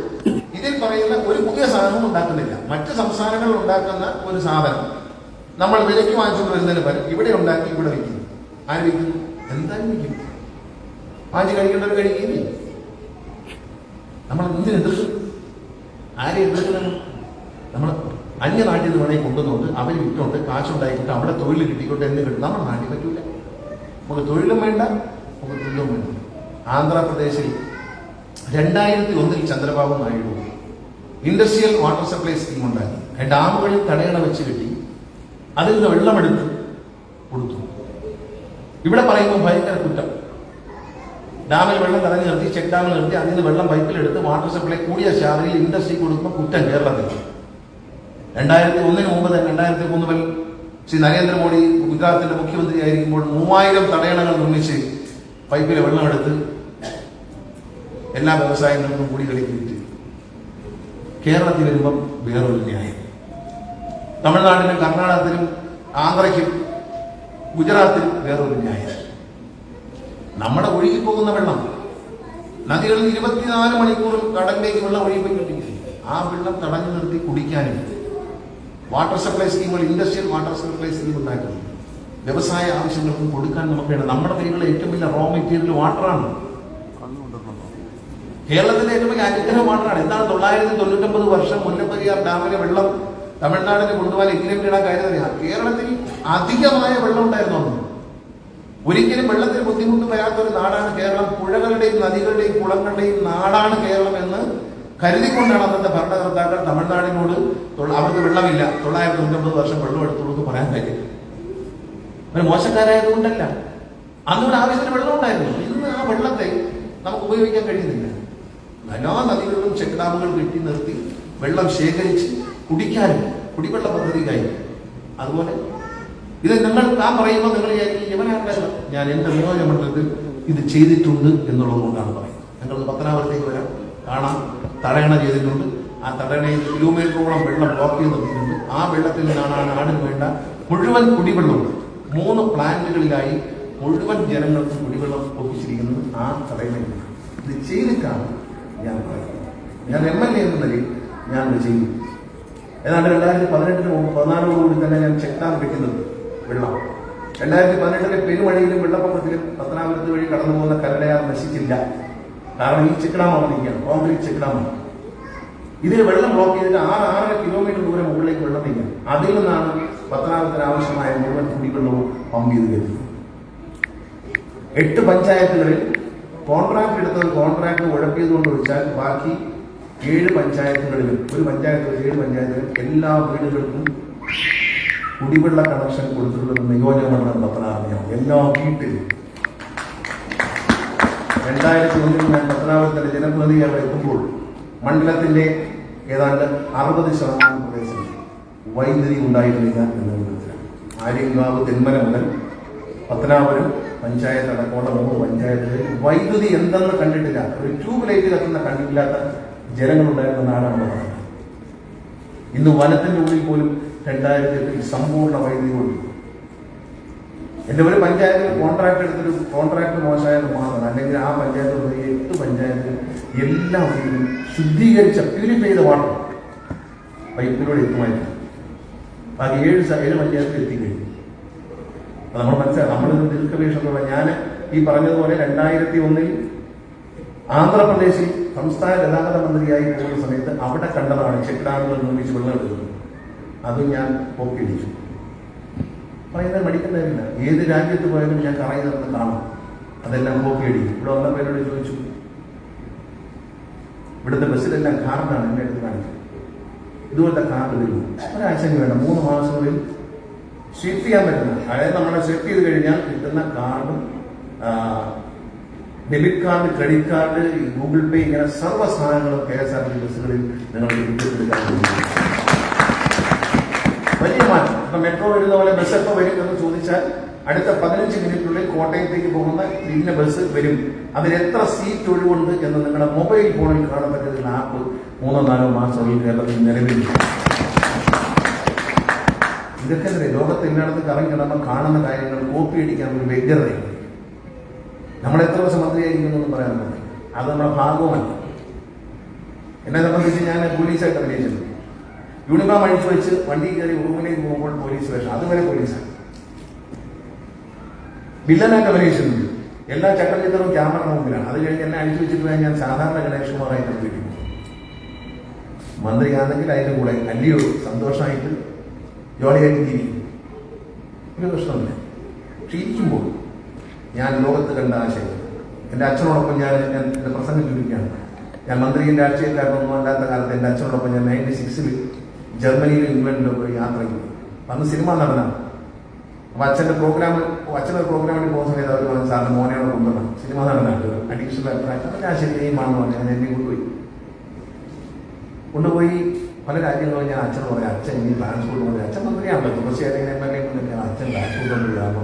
ഇതിൽ പറയുന്ന ഒരു പുതിയ സാധനവും ഉണ്ടാക്കുന്നില്ല. മറ്റ് സംസ്ഥാനങ്ങളിൽ ഉണ്ടാക്കുന്ന ഒരു സാധനം നമ്മൾ വിലയ്ക്ക് വാങ്ങിച്ചുകൊണ്ട് വരുന്നതിന് പകരം ഇവിടെ ഉണ്ടാക്കി ഇവിടെ വിൽക്കുന്നു. ആര് വിൽക്കുന്നു? എന്തായാലും വിൽക്കും. വാങ്ങിച്ച് കഴിക്കേണ്ടവർ കഴിക്കുകയില്ല. നമ്മൾ എന്തിന് എതിർക്കും? ആരെ എതിർക്കണം? നമ്മൾ അന്യനാട്ടിൽ നിന്ന് വേണമെങ്കിൽ കൊണ്ടുവന്നുകൊണ്ട് അവർ വിറ്റുകൊണ്ട് കാശുണ്ടായിക്കൊണ്ട് അവിടെ തൊഴിൽ കിട്ടിക്കൊണ്ട് എന്ന് കിട്ടും. നമ്മുടെ നാട്ടിൽ പറ്റൂല. നമുക്ക് തൊഴിലും വേണ്ട, നമുക്ക് തൊഴിലും വേണ്ട. ആന്ധ്രാപ്രദേശിൽ 2001 Chandrababu Naidu industrial water supply scheme ഉണ്ടാക്കി. ഡാമുകളിൽ തടയണ വെച്ച് കിട്ടി, അതിൽ നിന്ന് വെള്ളമെടുത്ത് കൊടുത്തു. ഇവിടെ പറയുമ്പോൾ ഭയങ്കര കുറ്റം. ഡാമിൽ വെള്ളം തടഞ്ഞു നിർത്തി, ചെക്ക് ഡാമിൽ നിർത്തി, അതിൽ നിന്ന് വെള്ളം പൈപ്പിലെടുത്ത് വാട്ടർ സപ്ലൈ കൂടിയ ചാർജിൽ ഇൻഡസ്ട്രി കൊടുക്കുമ്പോൾ കുറ്റം കേരളത്തിൽ. 2001 മുമ്പ് തന്നെ 2003 മുതൽ ശ്രീ നരേന്ദ്രമോദി ഗുജറാത്തിന്റെ മുഖ്യമന്ത്രി ആയിരിക്കുമ്പോൾ 3000 തടയണകൾ നിർമ്മിച്ച് പൈപ്പിലെ വെള്ളമെടുത്ത് എല്ലാ വ്യവസായങ്ങൾക്കും കൂടി കളിക്ക് വിറ്റ്. കേരളത്തിൽ വരുമ്പം വേറൊരു ന്യായം. തമിഴ്നാട്ടിലും കർണാടകത്തിലും ആന്ധ്രയ്ക്കും ഗുജറാത്തിലും വേറൊരു ന്യായം. നമ്മുടെ ഒഴുകിപ്പോകുന്ന വെള്ളം നദികളിൽ 24 മണിക്കൂറും കടലിലേക്ക് വെള്ളം ഒഴുകിപ്പോയിക്കൊണ്ടിരിക്കും. ആ വെള്ളം തടഞ്ഞു നിർത്തി കുടിക്കാനും വാട്ടർ സപ്ലൈ സ്കീമുകൾ, ഇൻഡസ്ട്രിയൽ വാട്ടർ സപ്ലൈ സ്കീം ഉണ്ടാക്കി വ്യവസായ ആവശ്യങ്ങൾക്കും കൊടുക്കാൻ നമുക്ക് വേണം. നമ്മുടെ കയ്യിലുള്ള ഏറ്റവും വലിയ റോ മെറ്റീരിയൽ വാട്ടറാണ്. കേരളത്തിലെ ഏറ്റവും വലിയ അനുഗ്രഹ വാട്ടറാണ്. എന്താണ് 999 വർഷം മുല്ലപ്പെരിയാർ ഡാമിലെ വെള്ളം തമിഴ്നാടിന് കൊണ്ടുപോകാൻ എഗ്രിമെന്റ് കാര്യം അറിയാം. കേരളത്തിൽ അധികമായ വെള്ളം ഉണ്ടായിരുന്നു. ഒരിക്കലും വെള്ളത്തിന് ബുദ്ധിമുട്ട് വരാത്ത ഒരു നാടാണ് കേരളം. പുഴകളുടെയും നദികളുടെയും കുളങ്ങളുടെയും നാടാണ് കേരളം എന്ന് കരുതിക്കൊണ്ടാണ് അന്നത്തെ ഭരണകർത്താക്കൾ തമിഴ്നാടിനോട് അവർക്ക് വെള്ളമില്ല 999 വർഷം വെള്ളം എടുത്തോളൂ പറയാൻ കഴിയും. ഒരു മോശക്കാരായതുകൊണ്ടല്ല, അന്നൊരു ആവശ്യത്തിന് വെള്ളം ഉണ്ടായിരുന്നു. ഇന്ന് ആ വെള്ളത്തെ നമുക്ക് ഉപയോഗിക്കാൻ കഴിയുന്നില്ല. എല്ലാ നദികളിലും ചെക്ക് ഡാമുകൾ കെട്ടി നിർത്തി വെള്ളം ശേഖരിച്ച് കുടിക്കാനും കുടിവെള്ള പദ്ധതിക്കായി. അതുപോലെ ഇത് നിങ്ങൾ പറയുമ്പോൾ നിങ്ങൾ യവനാണ്ടല്ലോ, ഞാൻ എന്റെ നിയോജകമണ്ഡലത്തിൽ ഇത് ചെയ്തിട്ടുണ്ട് എന്നുള്ളത് കൊണ്ടാണ് പറയുന്നത്. ഞങ്ങൾ പത്തനാപുരത്തേക്ക് വരാം, കാണാം. തടയണ ചെയ്തിട്ടുണ്ട്. ആ തടയണയിൽ കിലോമീറ്ററോളം വെള്ളം ബ്ലോക്ക് ചെയ്ത് നിർത്തിയിട്ടുണ്ട്. ആ വെള്ളത്തിൽ നിന്നാണ് ആ നാടിന് വേണ്ട മുഴുവൻ കുടിവെള്ളവും 3 പ്ലാന്റുകളിലായി മുഴുവൻ ജനങ്ങൾക്കും കുടിവെള്ളം ഒപ്പിച്ചിരിക്കുന്നത് ആ തടയണയിൽ. ഇത് ചെയ്തിട്ടാണ് ഞാൻ പറയുന്നത്. ഞാൻ MLA എന്ന നിലയിൽ ഞാൻ ഇത് ചെയ്തു. ഏതാണ്ട് 2018-14 തന്നെ ഞാൻ ചെക്ക് ഡാം കെട്ടുന്നത് വെള്ളം. 2018 പെരുമഴയിലും വെള്ളപ്പൊക്കത്തിലും പത്തനാപുരത്ത് വഴി കടന്നു പോകുന്ന കല്ലടയാർ നശിച്ചില്ല. കാരണം ഈ ചെക്ക് ഡാം വന്നിരിക്കുകയാണ്, കോൺക്രീറ്റ് ചെക്ക് ഡാമാണ്. ഇതിൽ വെള്ളം ബ്ലോക്ക് ചെയ്തിട്ട് 6-6.5 കിലോമീറ്റർ ദൂരം മുകളിലേക്ക് വെള്ളം നീങ്ങും. അതിൽ നിന്നാണ് പത്തനാപുരത്തിന് ആവശ്യമായ മുഴുവൻ കുടിവെള്ളവും പമ്പ് ചെയ്ത് വരുന്നത്. 8 പഞ്ചായത്തുകളിൽ കോൺട്രാക്ട് എടുത്തത് കോൺട്രാക്ട് ഉഴപ്പിയതുകൊണ്ട് വെച്ചാൽ ബാക്കി 7 പഞ്ചായത്തുകളിലും, ഒരു പഞ്ചായത്തിൽ 7 പഞ്ചായത്തുകളിലും എല്ലാ വീടുകൾക്കും കുടിവെള്ള കണക്ഷൻ കൊടുത്തിട്ടുള്ളത് നിയോജക മണ്ഡലം പത്തനാപുരമാണ്. എല്ലാ വീട്ടിലും 2001 ഞാൻ പത്തനാപുരത്തിന്റെ ജനപ്രതിനിധിയായി എത്തുമ്പോൾ മണ്ഡലത്തിന്റെ ഏതാണ്ട് 60% പ്രദേശം വൈദ്യുതി ഉണ്ടായിരുന്നില്ല എന്ന വിധത്തിലാണ്. ആര്യങ്കാവ് തെന്മല മുതൽ പത്തനാപുരം പഞ്ചായത്ത് അടക്കമുള്ള 3 പഞ്ചായത്തുകളിൽ വൈദ്യുതി എന്തെന്ന് കണ്ടിട്ടില്ല, ഒരു ട്യൂബ് ലൈറ്റ് കത്തുന്ന കണ്ടിട്ടില്ലാത്ത ജനങ്ങളുണ്ടായിരുന്ന നാടാണ് പറയുന്നത്. ഇന്ന് വനത്തിന്റെ ഉള്ളിൽ പോലും 2008 സമ്പൂർണ്ണ വൈദ്യുതി കൊടുത്തു. എന്റെ ഒരു പഞ്ചായത്തിൽ കോൺട്രാക്ട് എടുത്തൊരു കോൺട്രാക്ട് മോശമായത് മാത്രമാണ്, അല്ലെങ്കിൽ ആ പഞ്ചായത്തിൽ 8 പഞ്ചായത്തിൽ എല്ലാ വീട്ടിലും ശുദ്ധീകരിച്ച പ്യൂരിഫൈ ചെയ്ത വാട്ടർ പൈപ്പിലൂടെ എത്തുമായിരുന്നു. ബാക്കി 7 പഞ്ചായത്തിൽ എത്തിക്കഴിഞ്ഞു. അത് നമ്മൾ മനസ്സിലാക്കാം. നമ്മളിത് ദീർഘവീക്ഷണമുള്ള ഞാൻ ഈ പറഞ്ഞതുപോലെ 2001 ആന്ധ്രാപ്രദേശിൽ സംസ്ഥാന ഗതാഗത മന്ത്രിയായി പോകുന്ന സമയത്ത് അവിടെ കണ്ടതാണ് ചെക്ക് ഡാമുകൾ നിർമ്മിച്ച് വെള്ളം എടുക്കുന്നത്. അതും ഞാൻ പോക്കിടിച്ചു. പറയുന്നത് മടിക്കുന്നതില്ല. ഏത് രാജ്യത്ത് പോയാലും ഞാൻ കറയുന്നത് കാണാം. അതെല്ലാം പോക്കിയടിക്കും. ഇവിടെ വന്ന പേരോട് ചോദിച്ചു, ഇവിടുത്തെ ബസ്സിലെല്ലാം കാർഡാണ് എന്നെ എടുത്ത് കാണിച്ചത്. ഇതുപോലത്തെ കാർഡ് വരുമോ? ഒരാഴ്ചയ്ക്ക് വേണ്ട, 3 മാസങ്ങളിൽ സ്വീപ്പ് ചെയ്യാൻ പറ്റുന്നത്. അതായത് നമ്മളെ സ്വീപ്പ് ചെയ്ത് കഴിഞ്ഞാൽ കിട്ടുന്ന കാർഡും debit card, credit card, Google Pay, ഇങ്ങനെ സർവ്വ സാധനങ്ങളും KSRTC ബസ്സുകളിൽ നിങ്ങൾക്ക് എടുക്കാൻ വലിയ മാറ്റം. ഇപ്പൊ മെട്രോ വരുന്ന പോലെ ബസ് എപ്പോൾ വരും എന്ന് ചോദിച്ചാൽ അടുത്ത 15 മിനിറ്റിനുള്ളിൽ കോട്ടയത്തേക്ക് പോകുന്ന ഇന്ന ബസ് വരും. അതിൽ എത്ര സീറ്റ് ഒഴിവുണ്ട് എന്ന് നിങ്ങളുടെ മൊബൈൽ ഫോണിൽ കാണാൻ പറ്റുന്ന ആപ്പ് 3-4 മാസങ്ങളിൽ കേരളത്തിൽ നിലവിലില്ല. ഇതൊക്കെ ലോകത്ത് എല്ലായിടത്ത് കറങ്ങി കിടമ്പോൾ കാണുന്ന കാര്യങ്ങൾ കോപ്പി അടിക്കാൻ ഒരു വ്യഗ്രതയുണ്ട്. നമ്മൾ എത്ര ദിവസം മന്ത്രിയായിരിക്കുമെന്നൊന്നും പറയാൻ പറ്റില്ല. അത് നമ്മുടെ ഭാഗവുമല്ല. എന്നെ സംബന്ധിച്ച് ഞാൻ പോലീസായിട്ട് അഭിനയിച്ചിട്ടുണ്ട്. യൂണിഫോം അഴിച്ചു വെച്ച് വണ്ടി കയറി റൂമിലേക്ക് പോകുമ്പോൾ പോലീസ് വേഷം, അതുവരെ പോലീസാണ്. വില്ലനായിട്ട് അഭിനയിച്ചിട്ടുണ്ട്. എല്ലാ ചട്ടചിത്രവും ക്യാമറ മുമ്പിലാണ്. അത് കഴിഞ്ഞ് എന്നെ അഴിച്ചു വെച്ചിട്ട് ഞാൻ സാധാരണ ഗണേഷ് കുമാറായിട്ട് അഭിനയിക്കുന്നു. മന്ത്രിയാണെങ്കിൽ അതിൻ്റെ കൂടെ വലിയ സന്തോഷമായിട്ട് ജോളിയായിട്ട് ഇരിക്കും, ഒരു പ്രശ്നമില്ല. പക്ഷെ ഇരിക്കുമ്പോൾ ഞാൻ ലോകത്ത് കണ്ട ആശയം, എൻ്റെ അച്ഛനോടൊപ്പം ഞാൻ എൻ്റെ പ്രസംഗം ചുരുക്കുകയാണ്. ഞാൻ മന്ത്രിയും രാഷ്ട്രീയക്കാരനൊന്നും അല്ലാത്ത കാലത്ത് എൻ്റെ അച്ഛനോടൊപ്പം ഞാൻ 96 ജർമ്മനിയിലും ഇംഗ്ലണ്ടിലും പോയി യാത്ര ചെയ്തു. അന്ന് സിനിമ നടനാണ്. അപ്പൊ അച്ഛൻ്റെ പ്രോഗ്രാമിന് പോകുന്ന സമയത്ത് അവർ പറഞ്ഞു, സാറിന് മോനെയോട് കൊണ്ടുവരണം, സിനിമ നടനാണ്, അഡീഷണൽ അഭിപ്രായം. ഞാൻ ശരിയുമാണെന്ന് പറഞ്ഞു. ഞാൻ എന്നെ കൊണ്ടുപോയി പല രാജ്യങ്ങളും ഞാൻ അച്ഛൻ പറയാം, അച്ഛൻ ഇനി ട്രാൻസ്പോർട്ട് കൊണ്ട്, അച്ഛൻ മന്ത്രിയാണല്ലോ, തീർച്ചയായിട്ടും MLA കൊണ്ടൊക്കെയാണ് അച്ഛൻ ട്രാൻസ്പോർട്ട് കൊണ്ടുവരാമോ,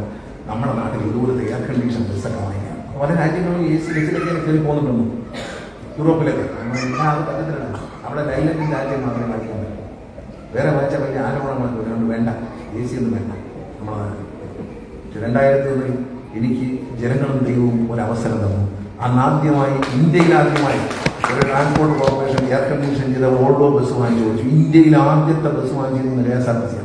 നമ്മുടെ നാട്ടിൽ ഇതുപോലത്തെ എയർ കണ്ടീഷൻ ബസ്സൊക്കെ വാങ്ങിക്കാം. പല രാജ്യങ്ങളും AC ബസ്സിലൊക്കെ കയറി പോകുന്നുണ്ടെന്നു, യൂറോപ്പിലൊക്കെ. അത് പറ്റത്തില്ല. അവിടെ ലൈലൻഡിൻ രാജ്യം മാത്രമേ വാങ്ങിക്കാൻ പറ്റൂ. വേറെ വായിച്ചാൽ വലിയ ആരോപണങ്ങളൊക്കെ അതുകൊണ്ട് വേണ്ട, AC ഒന്നും വേണ്ട നമ്മുടെ നാട്ടിൽ. 2001 എനിക്ക് ജനങ്ങളും ദൈവവും ഒരവസരം തന്നു. അന്നാദ്യമായി ഇന്ത്യയിലാദ്യമായി ഒരു ട്രാൻസ്പോർട്ട് കോർപ്പറേഷൻ എയർ കണ്ടീഷൻ ചെയ്ത ഓൾഡോ ബസ് വാങ്ങിച്ചു കൊടുത്തു. ഇന്ത്യയിൽ ആദ്യത്തെ ബസ് വാങ്ങിച്ചിരുന്ന KSRTC.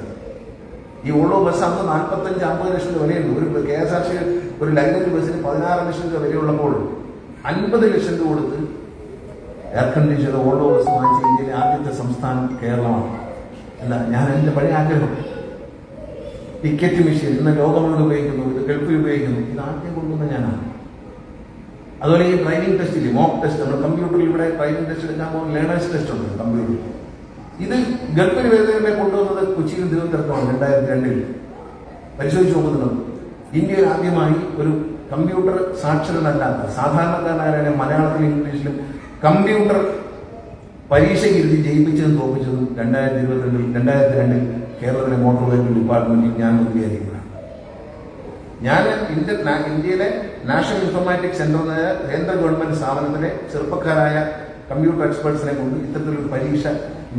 ഈ ഓൾഡോ ബസ് അന്ന് 45-50 ലക്ഷം രൂപ വിലയുണ്ട്. ഒരു KSRTC ഒരു ലൈനറി ബസ്സിന് 16 ലക്ഷം രൂപ വിലയുള്ളപ്പോൾ 50 ലക്ഷം രൂപ കൊടുത്ത് എയർ കണ്ടീഷൻ ചെയ്ത ഓൾഡോ ബസ് വാങ്ങിച്ച ഇന്ത്യയിലെ ആദ്യത്തെ സംസ്ഥാനം കേരളമാണ്. അല്ല, ഞാൻ എൻ്റെ പഴയ ആഗ്രഹം. ടിക്കറ്റ് മെഷീൻ ഇന്ന് ലോകമുള്ള ഉപയോഗിക്കുന്നു, ഇത് ഗൾഫിൽ ഉപയോഗിക്കുന്നു, ഇത് ആദ്യം കൊണ്ടുവന്ന ഞാനാണ്. അതുപോലെ ഈ ഡ്രൈവിംഗ് ടെസ്റ്റിൽ മോക്ക് ടെസ്റ്റ്, നമ്മൾ കമ്പ്യൂട്ടറിൽ ഇവിടെ ഡ്രൈവിംഗ് ടെസ്റ്റ് എടുക്കാൻ പോകുന്ന ലേണേഴ്സ് ടെസ്റ്റ് ഉണ്ട് കമ്പ്യൂട്ടറിൽ. ഇത് ഗൾഫിൽ വരുന്നതിനെ കൊണ്ടുവന്നത് കൊച്ചിയിലും തിരുവനന്തപുരത്തുമാണ് 2002 പരിശോധിച്ച് നോക്കുന്നുണ്ട്. ഇന്ത്യയിൽ ആദ്യമായി ഒരു കമ്പ്യൂട്ടർ സാക്ഷരനല്ലാത്ത സാധാരണക്കാരനായ മലയാളത്തിലും ഇംഗ്ലീഷിലും കമ്പ്യൂട്ടർ പരീക്ഷയ്ക്ക് ഇരുത്തി ജയിപ്പിച്ചതും തോപ്പിച്ചതും 2002 കേരളത്തിലെ മോട്ടോർ വെഹിക്കിൾ ഡിപ്പാർട്ട്മെന്റിൽ ഞാൻ മന്ത്രിയായിരിക്കുന്നതാണ്. ഞാൻ ഇന്ത്യയിലെ നാഷണൽ ഇൻഫോർമാറ്റിക്സ് സെന്റർ എന്ന കേന്ദ്ര ഗവൺമെന്റ് സ്ഥാപനത്തിലെ ചെറുപ്പക്കാരായ കമ്പ്യൂട്ടർ എക്സ്പേർട്സിനെ കൊണ്ട് ഇത്തരത്തിലൊരു പരീക്ഷ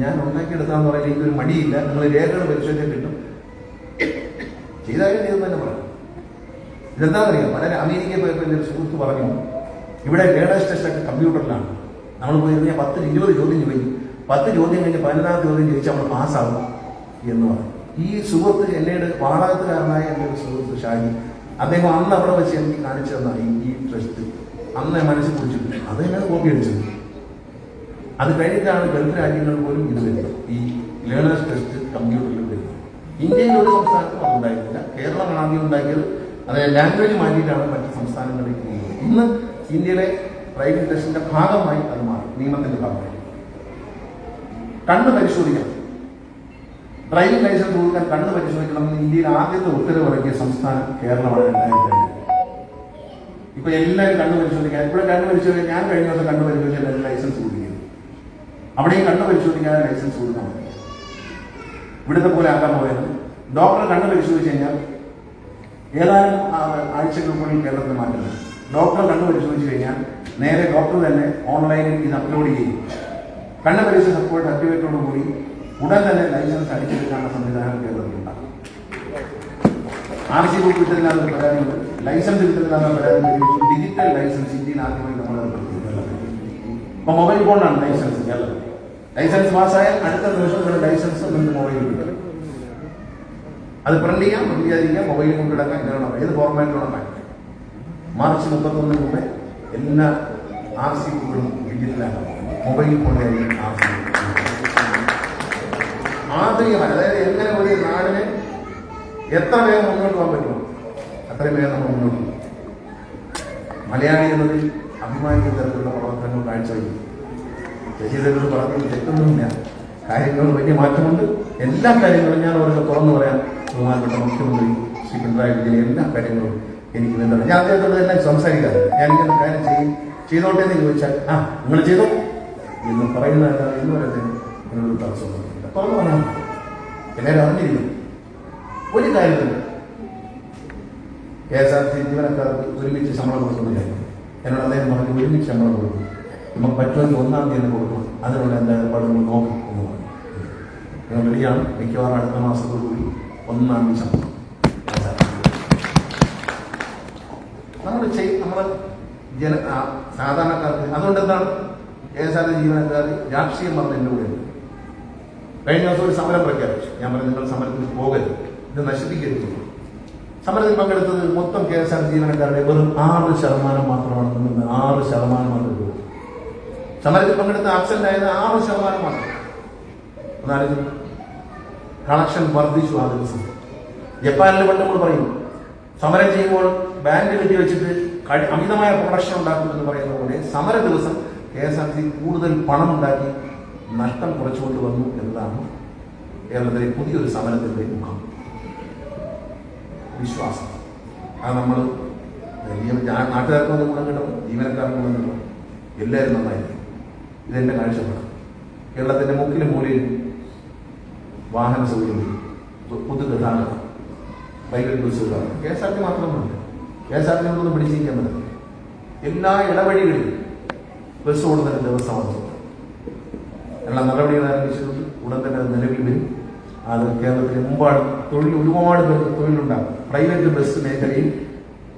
ഞാൻ ഉണ്ടാക്കിയെടുക്കാന്ന് പറയാൻ എനിക്കൊരു മടിയില്ല. നിങ്ങൾ രേഖകൾ പരിശോധിച്ചാൽ കിട്ടും. ചെയ്താലും ചെയ്തെന്ന് തന്നെ പറയാം. ഇതെന്താ പറയുക, പല അമേരിക്കയിൽ പോയപ്പോൾ എൻ്റെ സുഹൃത്ത് പറഞ്ഞു, ഇവിടെ ലേണേഴ്സ് ടെസ്റ്റൊക്കെ കമ്പ്യൂട്ടറിലാണ്. നമ്മൾ പോയി കഴിഞ്ഞാൽ 10-20 ചോദ്യം ചോദിക്കും. 10 ചോദ്യം കഴിഞ്ഞ് 15ാമത്തെ ചോദ്യം ചോദിച്ചാൽ നമ്മൾ പാസ്സാകും എന്ന് പറഞ്ഞു. ഈ സുഹൃത്ത് എന്നോട് വാളകത്തുകാരനായ എൻ്റെ ഒരു സുഹൃത്ത് ഷാജി, അദ്ദേഹം അന്ന് അവിടെ വെച്ച് എനിക്ക് കാണിച്ചു തന്നാണ് ഈ ടെസ്റ്റ്. അന്ന് മനസ്സിൽ കുറിച്ചിട്ട് അത് തന്നെയാണ് കോപ്പി അടിച്ചത്. അത് കഴിഞ്ഞിട്ടാണ് ഗൾഫ് രാജ്യങ്ങൾ പോലും ഇത് വരുന്നത്, ഈ ലേണേഴ്സ് ടെസ്റ്റ് കമ്പ്യൂട്ടറിൽ വരുന്നത്. ഇന്ത്യയിൽ ഒരു സംസ്ഥാനത്തും അതുണ്ടായിരുന്നില്ല. കേരളമാണ് ആദ്യം ഉണ്ടാക്കിയത്. അതായത് ലാംഗ്വേജ് മാറ്റിയിട്ടാണ് മറ്റ് സംസ്ഥാനങ്ങളിൽ ചെയ്യുന്നത്. ഇന്ന് ഇന്ത്യയിലെ ഡ്രൈവിംഗ് ടെസ്റ്റിന്റെ ഭാഗമായി അത് മാറി, നിയമത്തിന്റെ ഭാഗമായി. കണ്ണ് പരിശോധിക്കണം. ഡ്രൈവിംഗ് ലൈസൻസ് കൊടുക്കാൻ കണ്ണ് പരിശോധിക്കണമെന്ന് ഇന്ത്യയിൽ ആദ്യത്തെ ഉത്തരവ് ഇറക്കിയ സംസ്ഥാനം കേരളമാണ്. 2002. ഇപ്പൊ എല്ലാവരും കണ്ണ് പരിശോധിക്കാൻ, ഇവിടെ കണ്ണ് പരിശോധിക്കാൻ ഞാൻ കഴിഞ്ഞ ദിവസം കണ്ണ് പരിശോധിച്ചാൽ ലൈസൻസ് കൊടുക്കുന്നത്. അവിടെയും കണ്ണ് പരിശോധിക്കാൻ ലൈസൻസ് കൊടുക്കാൻ മതി. ഇവിടുത്തെ പോലെ ആക്കാൻ പോയത് ഡോക്ടർ കണ്ണ് പരിശോധിച്ച് കഴിഞ്ഞാൽ ഏതാനും ആഴ്ചകൾക്കുള്ളിൽ കേരളത്തിൽ മാറ്റുന്നത്. ഡോക്ടർ കണ്ണ് പരിശോധിച്ച് കഴിഞ്ഞാൽ നേരെ ഡോക്ടർ തന്നെ ഓൺലൈനിൽ ഇത് അപ്ലോഡ് ചെയ്യും. കണ്ണ് പരിശോധന സപ്പോർട്ട് സർട്ടിഫിക്കറ്റോടുകൂടി ഉടൻ തന്നെ ലൈസൻസ് അടിച്ചെടുക്കാനുള്ള സംവിധാനം കേരളത്തിലുണ്ടാകും. RC ബുക്ക് കിട്ടുന്നില്ലാത്ത പരാതിയുണ്ട്, ലൈസൻസ് കിട്ടുന്നില്ലാത്ത പരാതി. ഡിജിറ്റൽ ലൈസൻസ് ഇന്ത്യയിൽ ആദ്യമായി നമ്മൾ ഇപ്പൊ മൊബൈൽ ഫോണിലാണ് ലൈസൻസ് കേരളത്തിൽ. ലൈസൻസ് പാസ്സായാൽ അടുത്ത നിമിഷം നിങ്ങളുടെ ലൈസൻസ് നിങ്ങൾക്ക് മൊബൈലിൽ കിട്ടും. അത് പ്രിന്റ് ചെയ്യാം, പ്രിന്റ് ചെയ്യാതിരിക്കാം, മൊബൈലിൽ കൊണ്ടിടക്കാം. ഇങ്ങനെ ഏത് ഫോർമാറ്റിലുള്ള മാർച്ച് 31 മുമ്പേ എല്ലാ RC ബുക്കുകളും ഡിജിറ്റലാണ്. മൊബൈലിൽ കൊണ്ടായിരിക്കും RC ആധുനികമായി. അതായത് എങ്ങനെ ഒരു നാടിനെ എത്ര വേഗം മുന്നോട്ട് പോകാൻ പറ്റുമോ അത്രയും വേഗം നമ്മൾ മുന്നോട്ട് പോകും. മലയാളി എന്നതിൽ അഭിമാനിക്കുന്ന തരത്തിലുള്ള പ്രവർത്തനങ്ങൾ കാഴ്ചവെക്കും. ശശിധരനോട് പറഞ്ഞതിൽ തെറ്റൊന്നുമില്ല. കാര്യങ്ങൾ വലിയ മാറ്റമുണ്ട്. എല്ലാ കാര്യങ്ങളും ഞാൻ അവർക്ക് തുറന്നു പറയാൻ ബഹുമാനപ്പെട്ട മുഖ്യമന്ത്രി ശ്രീ പിണറായി വിജയൻ എല്ലാ കാര്യങ്ങളും എനിക്ക് വേണ്ടത്. ഞാൻ അദ്ദേഹത്തോട് എല്ലാം സംസാരിക്കാറ്. ഞാൻ ഇങ്ങനെ കാര്യം ചെയ്തോട്ടെ എന്ന് ചോദിച്ചാൽ നിങ്ങൾ ചെയ്തോ എന്ന് പറയുന്നതല്ല എന്ന് പറയുന്നത് എന്നോട് തടസ്സമൊന്നുമില്ല. തുറന്നു പറയാം. എല്ലാവരും അറിഞ്ഞിരിക്കും. ഒരു കാര്യത്തിൽ KSRTC ജീവനക്കാർക്ക് ഒരുമിച്ച് ശമ്പളം കൊടുക്കുന്നില്ല. എന്നോട് അദ്ദേഹം പറഞ്ഞു ഒരുമിച്ച് ശമ്പളം കൊടുക്കും, നമുക്ക് പറ്റുമെങ്കിൽ 1-ാം തീയതി കൊടുക്കണം, അതിനുള്ള എന്താ ഏർപ്പാട് നോക്കും എന്ന് പറഞ്ഞു. ഞാൻ റെഡിയാണ്. മിക്കവാറും അടുത്ത മാസത്തോടുകൂടി 1-ാം തീയതി ശമ്പളം നമ്മൾ സാധാരണക്കാർക്ക്. അതുകൊണ്ട് എന്താണ് KSRTC ജീവനക്കാർ രാഷ്ട്രീയം പറഞ്ഞ എൻ്റെ കൂടെ കഴിഞ്ഞ ദിവസം ഒരു സമരം പ്രഖ്യാപിച്ചു. ഞാൻ പറഞ്ഞു നിങ്ങൾ സമരത്തിൽ പോകരുത്, ഇത് നശിപ്പിക്കരുത്. സമരത്തിൽ പങ്കെടുത്തത് മൊത്തം KSRTC ജീവനക്കാരുടെ വെറും 6% മാത്രമാണ്. 6% മാത്രമേ. സമരത്തിൽ പങ്കെടുത്ത ആബ്സെന്റ് ആയത് 6% മാത്രം. എന്നാലും കളക്ഷൻ വർദ്ധിച്ചു ആ ദിവസം. ജപ്പാനിൽ പണ്ട് നമ്മൾ പറയും സമരം ചെയ്യുമ്പോൾ ബാങ്ക് കെട്ടി വെച്ചിട്ട് അമിതമായ പ്രൊഡക്ഷൻ ഉണ്ടാക്കുമെന്ന് പറയുന്ന പോലെ സമര ദിവസം KSRTC കൂടുതൽ പണം ഉണ്ടാക്കി നഷ്ടം കുറച്ചുകൊണ്ട് വന്നു എന്നതാണ് കേരളത്തിലെ പുതിയൊരു സമരത്തിന്റെ മുഖം. വിശ്വാസം അത് നമ്മൾ നാട്ടുകാർക്കൊന്നും ഗുണം കിട്ടണം, ജീവനക്കാർക്ക് ഗുണം കിട്ടണം, എല്ലാവരും നന്നായിരിക്കും. ഇതെന്റെ കാഴ്ചപ്പാട്. കേരളത്തിന്റെ മുക്കിലും മൂലയിലും വാഹന സൗകര്യം, പൊതുഗതാഗതം, പ്രൈവറ്റ് ബസ്സുകളാണ്. KSRTC മാത്രമല്ല, KSRTC കൊണ്ടൊന്നും പിടിച്ചിരിക്കാൻ പറ്റില്ല. എല്ലാ ഇടവഴികളിലും ബസ് ഓടുന്ന ദിവസമാണ്. എല്ലാ നടപടികൾ ആരംഭിച്ചിട്ടുണ്ട്. ഉടൻ തന്നെ അത് നിലവിൽ വരും. അത് കേരളത്തിൽ മുമ്പാട് ഒരുപാട് പേർക്ക് തൊഴിലുണ്ടാകും. പ്രൈവറ്റ് ബസ് മേഖലയിൽ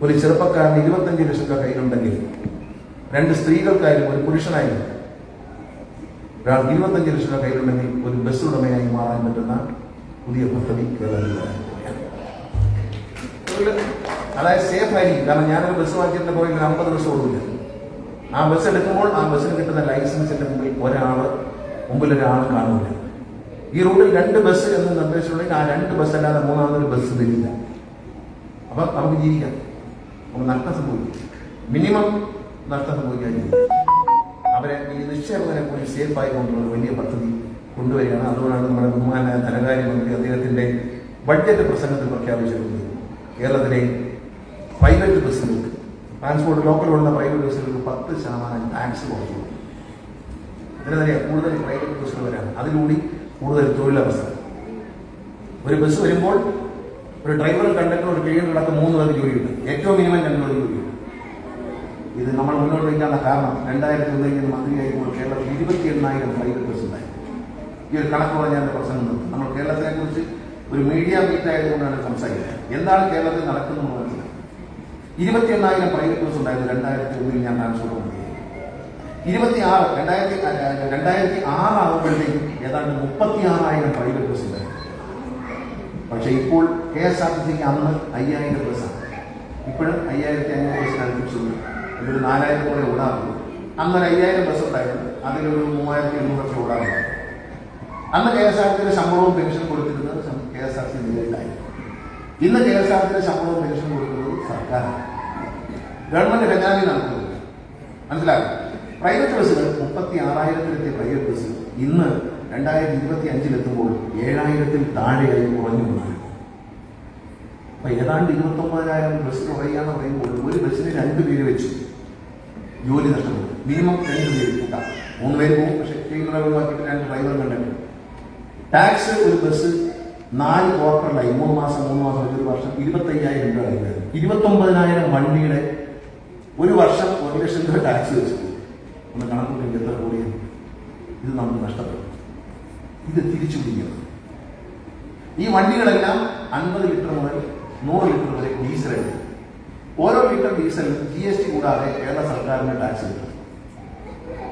ഒരു ചെറുപ്പക്കാരന് 25 ലക്ഷം രൂപ കയ്യിലുണ്ടെങ്കിൽ 2 സ്ത്രീകൾക്കായാലും ഒരു പുരുഷനായാലും ഒരാൾ 25 ലക്ഷം രൂപ കയ്യിലുണ്ടെങ്കിൽ ഒരു ബസ് ഉടമയായി മാറാൻ പറ്റുന്ന പുതിയ പദ്ധതി കേരളത്തിൽ. അതായത് സേഫ് ആയിരിക്കും. കാരണം ഞാനൊരു ബസ് വാങ്ങിച്ചിട്ട് പോയി 50 ബസ് ഓടില്ല. ആ ബസ് എടുക്കുമ്പോൾ ആ ബസ്സിന് കിട്ടുന്ന ലൈസൻസിന്റെ മുമ്പിൽ ഒരാൾ കാണില്ല. ഈ റൂട്ടിൽ 2 ബസ് എന്ന് നിർദ്ദേശമുണ്ടെങ്കിൽ ആ 2 ബസ് അല്ലാതെ മൂന്നാമതൊരു ബസ് വരില്ല. അപ്പൊ നമുക്ക് ജീവിക്കാം. നമുക്ക് നഷ്ടം സംഭവിക്കും. മിനിമം നഷ്ടം സംഭവിക്കാതിരിക്കും. അവരെ ഈ നിക്ഷേപകരെ കൂടി സേഫായി കൊണ്ടുള്ള വലിയ പദ്ധതി കൊണ്ടുവരികയാണ്. അതുകൊണ്ടാണ് നമ്മുടെ ബഹുമാനായ ധനകാര്യമന്ത്രി അദ്ദേഹത്തിന്റെ ബഡ്ജറ്റ് പ്രസംഗത്തിൽ പ്രഖ്യാപിച്ചിട്ടുള്ളത് കേരളത്തിലെ പ്രൈവറ്റ് ബസ്സുകൾക്ക്, ട്രാൻസ്പോർട്ട് ലോക്കലുള്ള പ്രൈവറ്റ് ബസ്സുകൾക്ക് 10% ടാക്സ് കുറച്ചു. ഇതിനെതിരെ കൂടുതൽ പ്രൈവറ്റ് ബസ്സുകൾ വരാണ്. അതിലൂടെ കൂടുതൽ തൊഴിലവസരം. ഒരു ബസ് വരുമ്പോൾ ഒരു ഡ്രൈവറും കണ്ടക്ടറും ഒരു കീഴിൽ നടക്കുന്ന 3 പേർക്ക് ജോലിയുണ്ട്. ഏറ്റവും മിനിമം 2 പേർക്ക് ജോലിയുണ്ട്. ഇത് നമ്മൾ മുന്നോട്ട് വയ്ക്കാനുള്ള കാരണം 2001 മന്ത്രിയായിരിക്കുമ്പോൾ കേരളത്തിൽ 28,000 പ്രൈവറ്റ് ബസ് ഉണ്ടായി. ഈ ഒരു കണക്കോടെ ഞാൻ പ്രസംഗം നിർത്തും. നമ്മൾ കേരളത്തിനെ കുറിച്ച് ഒരു മീഡിയ മീറ്റ് ആയതുകൊണ്ടാണ് സംസാരിക്കുന്നത്. എന്താണ് കേരളത്തിൽ നടക്കുന്നത് മനസ്സിലായി. 28,000 പ്രൈവറ്റ് ബസ് ഉണ്ടായിരുന്നു 2001 ഞാൻ ട്രാൻസ്പോർട്ട് മന്ത്രി. 2006 ആകുമ്പോഴത്തേക്കും ഏതാണ്ട് 36,000 പ്രൈവറ്റ് ബസ് ഉണ്ടായിരുന്നു. പക്ഷെ ഇപ്പോൾ KSRTCക്ക് അന്ന് 5,000 ബസ്സാണ്. ഇപ്പോഴും 5,500 ബസ്സിനാണ് തിരിച്ചുള്ളത്. ഇതൊരു 4,000 കൂടെ ഓടാറുള്ളൂ. അന്നൊരു 5,000 ബസ് ഉണ്ടായിരുന്നു. അതിലൊരു 3,800 ഓടാറുണ്ട്. അന്ന് KSRTCയുടെ ശമ്പളവും പെൻഷനും കൊടുത്തിരുന്നത് KSRTC നേരിട്ടായിരുന്നു. ഇന്ന് KSRTCയുടെ ശമ്പളവും പെൻഷനും കൊടുക്കുന്നത് സർക്കാരാണ്. ഗവൺമെന്റ് ഖജാനയിൽ നടക്കുന്നത് മനസ്സിലാക്കും. പ്രൈവറ്റ് ബസ്സുകൾ 36,000-ലെത്തിയ പ്രൈവറ്റ് ബസ് ഇന്ന് 2025 7000-ൽ താഴെയായി കുറഞ്ഞു വന്നായിരുന്നു. അപ്പൊ ഏതാണ്ട് 29,000 ബസ് കുറയുകയെന്ന് പറയുമ്പോൾ ഒരു ബസ്സിന് 2 പേര് വെച്ച് ജോലി നഷ്ടപ്പെടും. മിനിമം 2 പേര് കൂട്ടാം. 3 പേര് പോകും, പക്ഷേ ഡ്രൈവറുമാക്കിയിട്ട് 2 ഡ്രൈവർ കണ്ടിട്ടുണ്ട്. ടാക്സ് ഒരു ബസ് 4 ക്വാർട്ടറിലായി 3 മാസം 1 വർഷം 25,000 രൂപ ആയിരുന്നു. 29,000 വണ്ടിയുടെ ഒരു വർഷം 1 ലക്ഷം രൂപ ടാക്സ് വെച്ചു. ഒന്ന് കണക്കൂട്ടി എത്ര കോടിയാണ് ഇത് നമുക്ക് നഷ്ടപ്പെടും. ഇത് തിരിച്ചു പിടിക്കണം. ഈ വണ്ടികളെല്ലാം 50 ലിറ്റർ മുതൽ 100 ലിറ്റർ വരെ ഡീസലാണ്. ഓരോ ലിറ്റർ ഡീസലിനും GST കൂടാതെ കേരള സർക്കാരിന് ടാക്സ് കിട്ടും.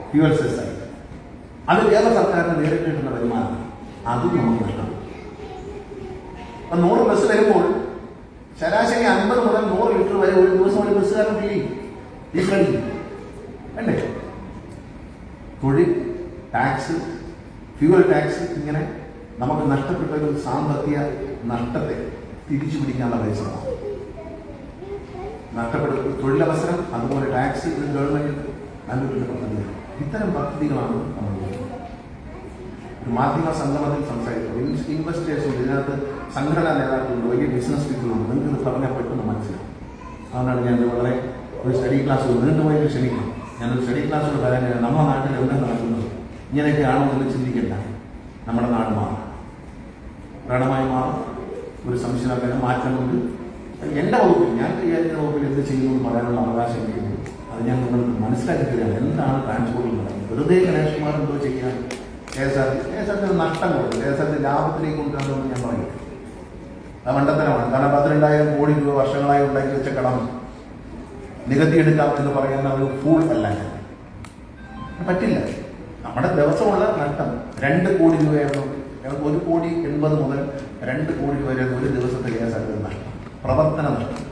ഫ്യൂവൽ സെസ് ആയി അത് കേരള സർക്കാരിന് നേരിട്ട് കിട്ടുന്ന വരുമാനം. അതും നമുക്ക് നഷ്ടപ്പെടും. അപ്പൊ 100 ബസ് വരുമ്പോൾ ശരാശരി 50 മുതൽ 100 ലിറ്റർ വരെ ഒരു ദിവസം ഒരു ബസ്സുകാരൻ ഡീസൽ അല്ലേ? തൊഴിൽ ടാക്സ്, ഫ്യൂവൽ ടാക്സ്, ഇങ്ങനെ നമുക്ക് നഷ്ടപ്പെട്ട ഒരു സാമ്പത്തിക നഷ്ടത്തെ തിരിച്ചു പിടിക്കാനുള്ള പരിശ്രമം. നഷ്ടപ്പെട്ട തൊഴിലവസരം, അതുപോലെ ടാക്സ്, ഇത് ഗവൺമെന്റ് നല്ലൊരു പദ്ധതിയാണ്. ഇത്തരം പദ്ധതികളാണ് നമ്മൾ ഒരു മാധ്യമ സംഗമത്തിൽ സംസാരിക്കുന്നത്. ഇൻവെസ്റ്റേഴ്സ് ഉണ്ട്, ഇതിനകത്ത് സംഘടനാ നേതാക്കളുണ്ട്, വലിയ ബിസിനസ് പീപ്പിളുണ്ട്. നിങ്ങൾക്ക് ഇത് പറഞ്ഞാൽ പെട്ടെന്ന് മനസ്സിലാവും. അതുകൊണ്ടാണ് ഞാൻ വളരെ ഒരു സ്റ്റഡി ക്ലാസ് നീണ്ടുപോയിട്ട് ക്ഷണിക്കണം. ഞാനൊരു സ്റ്റഡി ക്ലാസ്സിൽ പറയാൻ നമ്മുടെ നാട്ടിൽ എവിടെ നടക്കുന്നത് ഇങ്ങനെയൊക്കെയാണോ എന്ന് ചിന്തിക്കേണ്ട. നമ്മുടെ നാട് മാറും, വ്രണമായി മാറും. ഒരു സംശയത്തിന് മാറ്റമുണ്ട്. എൻ്റെ വകുപ്പിൽ, ഞാൻ കൈകാര്യം വകുപ്പിൽ എന്ത് ചെയ്യുമെന്ന് പറയാനുള്ള അവകാശം എനിക്കുണ്ട്. അത് ഞാൻ നിങ്ങൾക്ക് മനസ്സിലാക്കി തരികയാണ്. എന്താണ് ട്രാൻസ്പോർട്ടിൽ നടക്കുന്നത്? വെറുതെ ഗണേഷ് കുമാർ എന്തോ ചെയ്യാൻ KSRTC നഷ്ടം കൊടുക്കും. KSRTC ലാഭത്തിലേക്ക് കൊണ്ടുവരണമെന്ന് ഞാൻ പറയും. അത് മണ്ടത്തരമാണ്. കാരണം 12,000 കോടി രൂപ വർഷങ്ങളായി ഉണ്ടാക്കി വെച്ച കടം നികത്തിയെടുക്കാം എന്ന് പറയുന്ന ഒരു ഫൂൾ അല്ല. പറ്റില്ല. നമ്മുടെ ദിവസമുള്ള നഷ്ടം 2 കോടി രൂപയായിരുന്നു. 1,80,00,000 മുതൽ 2 കോടി രൂപ വരെ ഒരു ദിവസത്തെ KSRTC നഷ്ടം, പ്രവർത്തന നഷ്ടം.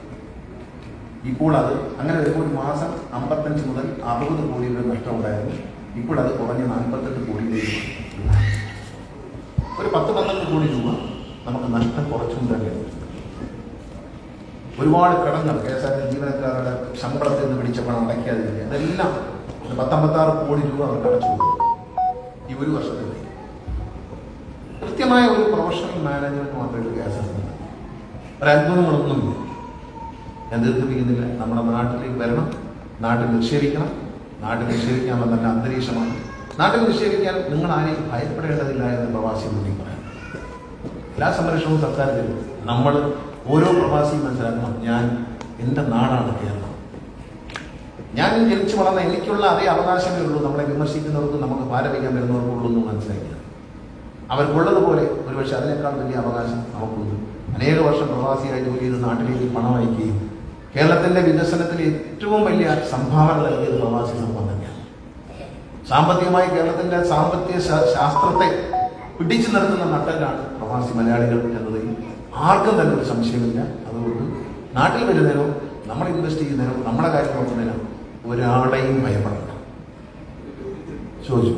ഇപ്പോൾ അത് അങ്ങനെ വരുമ്പോൾ ഒരു മാസം 55 മുതൽ 60 കോടി രൂപ നഷ്ടം ഉണ്ടായിരുന്നു. ഇപ്പോൾ അത് കുറഞ്ഞ് 48 കോടിയിലേക്ക്. ഒരു 10-12 കോടി രൂപ നമുക്ക് നഷ്ടം കുറച്ചുകൊണ്ടുതന്നെയാണ്. ഒരുപാട് കടങ്ങൾ KSRTC ജീവനക്കാരുടെ ശമ്പളത്തിൽ നിന്ന് പിടിച്ച പണം അടയ്ക്കാതിരിക്കുക, അതെല്ലാം 56 കോടി രൂപ അവർക്ക് അടച്ചു കൊടുക്കും ഈ ഒരു വർഷത്തിൽ. കൃത്യമായ ഒരു പ്രൊഫഷണൽ മാനേജ്മെന്റ് മാത്രമേ KSRTC. ഒരത്ഭുതങ്ങളൊന്നുമില്ല. ഞാൻ ദീർഘിപ്പിക്കുന്നില്ല. നമ്മുടെ നാട്ടിലേക്ക് വരണം, നാട്ടിൽ നിക്ഷേപിക്കണം. നാട്ടിൽ നിക്ഷേപിക്കാനുള്ള നല്ല അന്തരീക്ഷമാണ്. നാട്ടിൽ നിക്ഷേപിക്കാൻ നിങ്ങൾ ആരെയും ഭയപ്പെടേണ്ടതില്ല എന്ന് പ്രവാസി മുന്നിൽ പറയാം. എല്ലാ സംരക്ഷണവും സർക്കാർ തരും. നമ്മൾ ഓരോ പ്രവാസിയും മനസ്സിലാക്കണം, ഞാൻ എൻ്റെ നാടാണ് കേരളം. ഞാൻ ജനിച്ചു വളർന്ന എനിക്കുള്ള അതേ അവകാശമേ ഉള്ളൂ നമ്മളെ വിമർശിക്കുന്നവർക്കും നമുക്ക് പാരവയ്ക്കാൻ വരുന്നവർക്കുള്ളൂ എന്ന് മനസ്സിലാക്കുക. അവർക്കുള്ളതുപോലെ ഒരുപക്ഷെ അതിനേക്കാൾ വലിയ അവകാശം നമുക്കുണ്ട്. അനേക വർഷം പ്രവാസിയായി ജോലി ചെയ്ത് നാട്ടിലേക്ക് പണം അയക്കുകയും കേരളത്തിന്റെ വികസനത്തിൽ ഏറ്റവും വലിയ സംഭാവന നൽകിയത് പ്രവാസി സമൂഹം തന്നെയാണ്. സാമ്പത്തികമായി കേരളത്തിന്റെ സാമ്പത്തിക ശാസ്ത്രത്തെ പിടിച്ചു നിർത്തുന്ന നട്ടലാണ് പ്രവാസി മലയാളികൾ എന്നതിൽ ആർക്കും തന്നെ ഒരു സംശയമില്ല. അതുകൊണ്ട് നാട്ടിൽ വരുന്നതിനോ നമ്മൾ ഇൻവെസ്റ്റ് ചെയ്യുന്നതിനോ നമ്മുടെ കാര്യം നോക്കുന്നതിനോ ഒരാളെയും ഭയപ്പെടണ്ട. ചോദിച്ചു.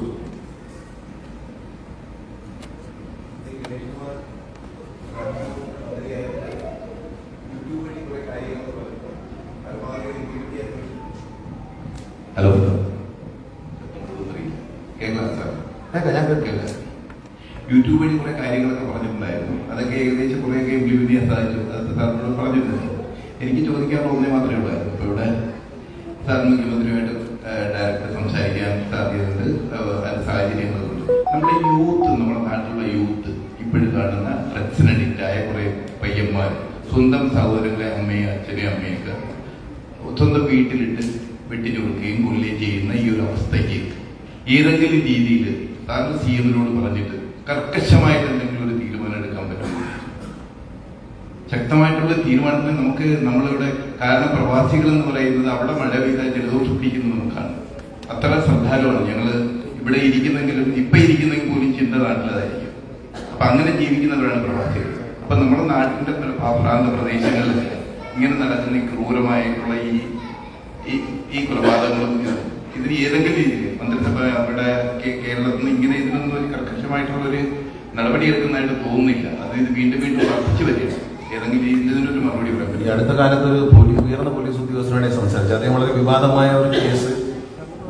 ഹലോ, കേൾക്കാം സാർ? ഞാൻ കേൾക്കില്ല. യൂട്യൂബ് വഴി കുറെ കാര്യങ്ങളൊക്കെ പറഞ്ഞിട്ടുണ്ടായിരുന്നു. അതൊക്കെ ഏകദേശം കുറേയൊക്കെ ഇംപ്ലിമെന്റ് ചെയ്യാൻ സാധിച്ചു. അത് സാറിനോട് പറഞ്ഞിട്ടുണ്ട്. എനിക്ക് ചോദിക്കാനുള്ള ഒന്നേ മാത്രമേ ഉള്ളായിരുന്നു. ഇപ്പൊ ഇവിടെ സാറിന് മുഖ്യമന്ത്രിയുമായിട്ട് ഡയറക്റ്റ് സംസാരിക്കാൻ സാധ്യതയുണ്ട്. അത് സാഹചര്യങ്ങളുണ്ട്. നമ്മുടെ യൂത്ത്, നമ്മുടെ നാട്ടിലുള്ള യൂത്ത് ഇപ്പോഴും കാണുന്ന ഡ്രഗ്സിന് അഡിക്റ്റായ കുറെ പയ്യന്മാർ സ്വന്തം സഹോദരങ്ങളെ അമ്മയും അച്ഛനെയും അമ്മയൊക്കെ സ്വന്തം വീട്ടിലിട്ട് വെട്ടിച്ചു കൊടുക്കുകയും കൊല്ലുകയും ചെയ്യുന്ന ഈ ഒരു അവസ്ഥയ്ക്ക് ഏതെങ്കിലും രീതിയിൽ സാറിന് CM-നോട് പറഞ്ഞിട്ട് കർക്കശമായിട്ട് എന്തെങ്കിലും ഒരു തീരുമാനം എടുക്കാൻ പറ്റുമോ? ശക്തമായിട്ടുള്ള തീരുമാനത്തിന് നമുക്ക് നമ്മളിവിടെ, കാരണം പ്രവാസികൾ എന്ന് പറയുന്നത് അവിടെ മഴ പെയ്താൽ ജലദോഷം പിടിക്കുന്നത് നമുക്കാണ്. അത്ര ശ്രദ്ധാലുവാണ് ഞങ്ങൾ ഇവിടെ ഇരിക്കുന്നെങ്കിലും ഇപ്പൊ ഇരിക്കുന്നെങ്കിൽ പോലും ചിന്ത നാട്ടിലതായിരിക്കും. അപ്പൊ അങ്ങനെ ജീവിക്കുന്നവരാണ് പ്രവാസികൾ. അപ്പൊ നമ്മുടെ നാട്ടിന്റെ പ്രാന്ത പ്രദേശങ്ങളിൽ ഇങ്ങനെ നടക്കുന്ന ഈ ക്രൂരമായിട്ടുള്ള ഈ കൊലപാതകങ്ങളും ഇതിന് ഏതെങ്കിലും രീതിയിൽ മന്ത്രിസഭ അവിടെ കേരളത്തിൽ നിന്ന് ഇങ്ങനെ ഇതിനൊന്നും ഒരു കർക്കശമായിട്ടുള്ള ഒരു നടപടി എടുക്കുന്നതായിട്ട് തോന്നുന്നില്ല. അത് ഇത് വീണ്ടും വർദ്ധിച്ചു വരികയാണ്. ഏതെങ്കിലും രീതിയിൽ ഇതിനൊരു മറുപടി പറയാം. ഈ അടുത്ത കാലത്ത് ഒരു ഉയർന്ന പോലീസ് ഉദ്യോഗസ്ഥരുടെ സംസാരിച്ചു. അദ്ദേഹം വളരെ വിവാദമായ ഒരു കേസ്